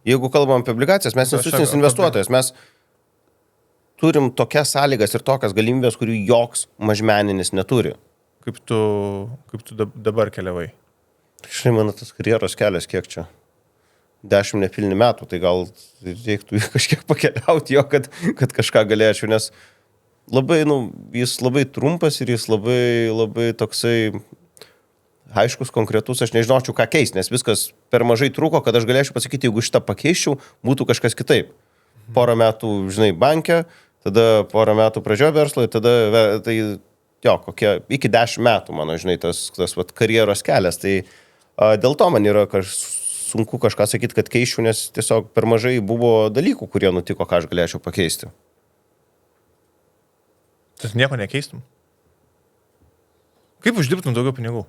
[SPEAKER 1] Jeigu kalbam apie obligacijas, mes institucinis investuotojas, mes turim tokias sąlygas ir tokias galimybės, kurių joks mažmeninis neturi.
[SPEAKER 2] Kaip tu dabar keliavai?
[SPEAKER 1] Štai mano tas karjeros kelias, kiek čia? 10 nepilni metų, tai gal reiktų kažkiek pakeliauti jo, kad kažką galėčiau, nes labai, jis labai trumpas ir jis labai toksai aiškus, konkretus, aš nežinočiau, ką keisti, nes viskas per mažai trūko, kad aš galėčiau pasakyti, jeigu šitą pakeiščiau, būtų kažkas kitaip. Porą metų, žinai, banke, tada porą metų pradžioje verslo, tada, tai jo, iki 10 metų mano, žinai, tas karjeros kelias, tai dėl to man yra sunku kažką sakyti, kad keiščiau, nes tiesiog per mažai buvo dalykų, kurie nutiko, ką aš galėčiau pakeisti.
[SPEAKER 2] Tu nieko nekeistum? Kaip uždirbtum daugiau pinigų?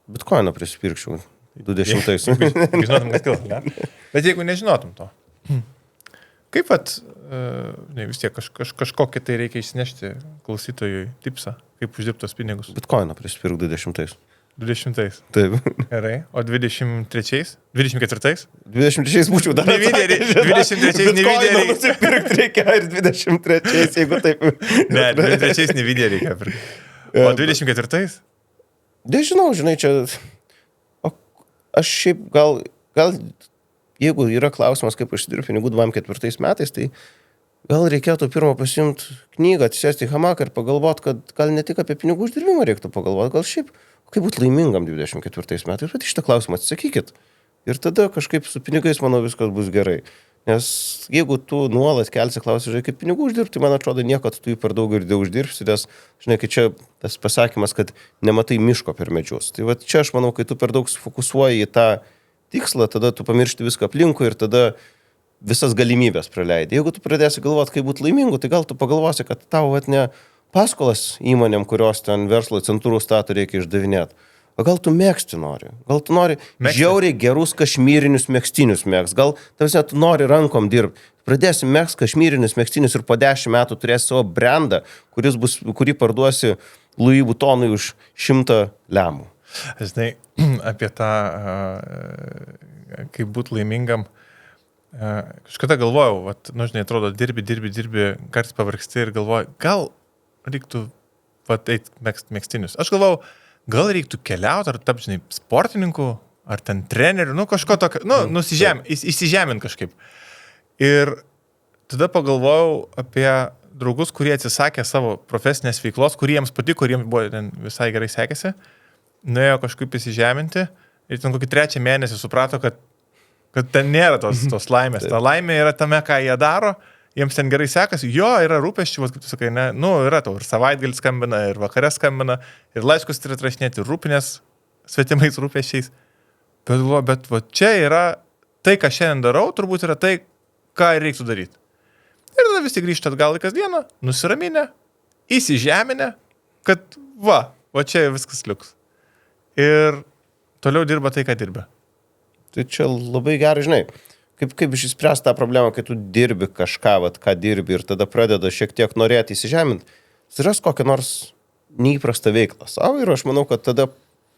[SPEAKER 1] Bitcoiną prisipirkčiau 20.
[SPEAKER 2] Žinotum, kas kils, ne? Bet jeigu nežinotum to, kaip vis tiek kažkokį tai reikia išsinešti klausytojui tipsą, kaip uždirbtos pinigus?
[SPEAKER 1] Bitcoiną prisipirk 20.
[SPEAKER 2] 20.
[SPEAKER 1] Taip.
[SPEAKER 2] Gerai. O 23? 24?
[SPEAKER 1] 23 būčiau dar.
[SPEAKER 2] Nevidėri. 23 nevidėri.
[SPEAKER 1] Nusipirkti reikia ir 23, jeigu taip.
[SPEAKER 2] Ne, 23 nevidėri reikia pirkti. O 24?
[SPEAKER 1] Nežinau, žinai, čia... Aš šiaip gal jeigu yra klausimas, kaip užsidirbti pinigų 24 metais, tai gal reikėtų pirmą pasimti knygą, atsisėsti į hamaką ir pagalvoti, kad gal ne tik apie pinigų uždirbimą reiktų pagalvoti, gal šiaip kaip būti laimingam 24 metais, bet šitą klausimą atsisakykit. Ir tada kažkaip su pinigais, manau, viskas bus gerai. Nes jeigu tu nuolat kelsi klausimą, žinai, kaip pinigų uždirbti, man atrodo, nieko tu jų per daug ir neuždirbsi, nes, žinai, kai čia tas pasakymas, kad nematai miško per medžius. Tai va čia aš manau, kai tu per daug fokusuoji į tą tikslą, tada tu pamiršti viską aplinkui ir tada visas galimybės praleidai. Jeigu tu pradėsi galvoti, kaip būti laimingu, tai gal tu pagalvosi, kad tau ne paskolas įmonėm, kurios ten verslo centrų statų reikia išdavinėti. O gal tu mėgsti nori? Gal tu nori žiauriai gerus kašmyrinius megztinius mėgs? Gal tu nori rankom dirbti? Pradėsi mėgs kašmyrinius megztinius ir po 10 metų turėsi savo brandą, kurį parduosi Louis Vuittonui už 100 lemų.
[SPEAKER 2] Žinai, apie tą, kaip būti laimingam, kažkada galvojau, žinai, atrodo, dirbi, kartais pavargsti ir galvoju, gal reiktų eiti megztinius. Aš galvojau, gal reiktų keliauti, ar tapti, žinai, sportininku, ar ten treneriu, kažko tokio, įsižemint kažkaip. Ir tada pagalvojau apie draugus, kurie atsisakė savo profesinės veiklos, kuriems patiko, kuriems buvo ten visai gerai sekėsi, nuėjo kažkaip įsižeminti ir ten kokį 3 mėnesį suprato, kad ten nėra tos laimės. Ta laimė yra tame, ką jie daro, jiems ten gerai sekasi, jo, yra rūpesčių, kaip tu sakai, ne, yra to, ir savaitgalį skambina, ir vakare skambina, ir laiškus turi atrašinėti, ir rūpinės svetimais rūpesčiais. Bet va, čia yra tai, ką šiandien darau, turbūt yra tai, ką reiktų daryti. Ir tada visi grįžta atgal į kasdieną, nusiraminę, įsižeminę, kad va čia viskas liuks. Ir toliau dirba tai, ką dirba.
[SPEAKER 1] Tai čia labai gerai, žinai. Kaip išspręsti tą problemą, kai tu dirbi kažką, ką dirbi ir tada pradeda šiek tiek norėti įsižeminti, suras kokią nors neįprastą veiklą savo ir aš manau, kad tada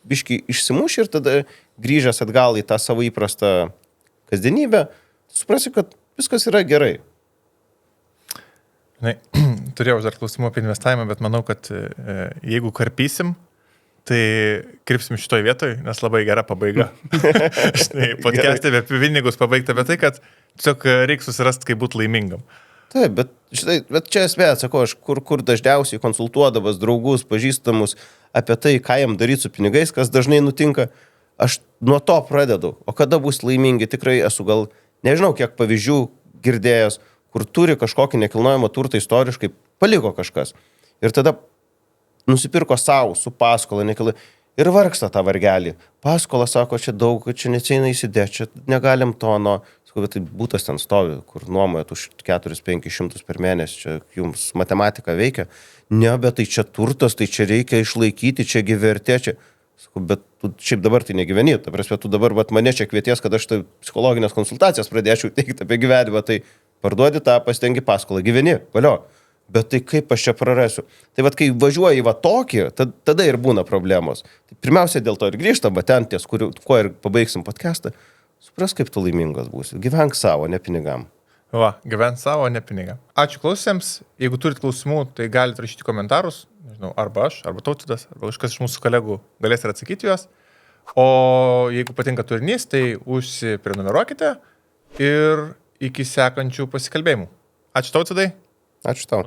[SPEAKER 1] biškai išsimuš ir tada grįžęs atgal į tą savo įprastą kasdienybę, suprasi, kad viskas yra gerai.
[SPEAKER 2] Turėjau dar klausimų apie investavimą, bet manau, kad jeigu karpysim, tai krypsim šitoj vietoj, nes labai gera pabaiga. Podcast'e apie pinigus pabaigta, bet tai, kad tiesiog reikia susirasti, kaip būti laimingam.
[SPEAKER 1] Taip, bet čia esmė, sakau, aš kur dažniausiai konsultuodamas draugus, pažįstamus apie tai, ką jam daryti su pinigais, kas dažnai nutinka, aš nuo to pradedu. O kada bus laimingi, tikrai esu gal, nežinau, kiek pavyzdžių girdėjęs, kur turi kažkokį nekilnojamą turtą istoriškai, paliko kažkas. Ir tada nusipirko savo su paskola ir vargsta tą vargelį. Paskola sako, čia daug, čia neateina įsidėti, čia negalim to, bet tai būtas ten stovi, kur nuomojat už 4-500 per mėnesį, čia jums matematika veikia. Ne, bet tai čia turtas, tai čia reikia išlaikyti, čia gyvertė, čia. Sakau, bet tu šiaip dabar tai negyveni, ta prasme, tu dabar mane čia kvieties, kad aš tai psichologinės konsultacijas pradėčiau teikti apie gyvenimą, tai parduodi tą, pasitengi paskolą, gyveni, valio. Bet tai kaip aš čia prarasiu? Tai kai važiuoji tokį, tada ir būna problemos. Tai pirmiausia dėl to ir grįžta, bet ten ties, kuo ir pabaigsim podcastą, supras, kaip tu laimingas būsi. Gyvenk savo, ne pinigam.
[SPEAKER 2] Gyvenk savo, ne pinigam. Ačiū klausėms. Jeigu turit klausimų, tai galite rašyti komentarus. Nežinau, arba aš, arba Tautvydas, arba kažkas iš mūsų kolegų galės ir atsakyti juos. O jeigu patinka turinys, tai užsiprenumeruokite ir iki sekančių pasikalbėjimų. Ačiū Tautvydai.
[SPEAKER 1] Ačiū tau.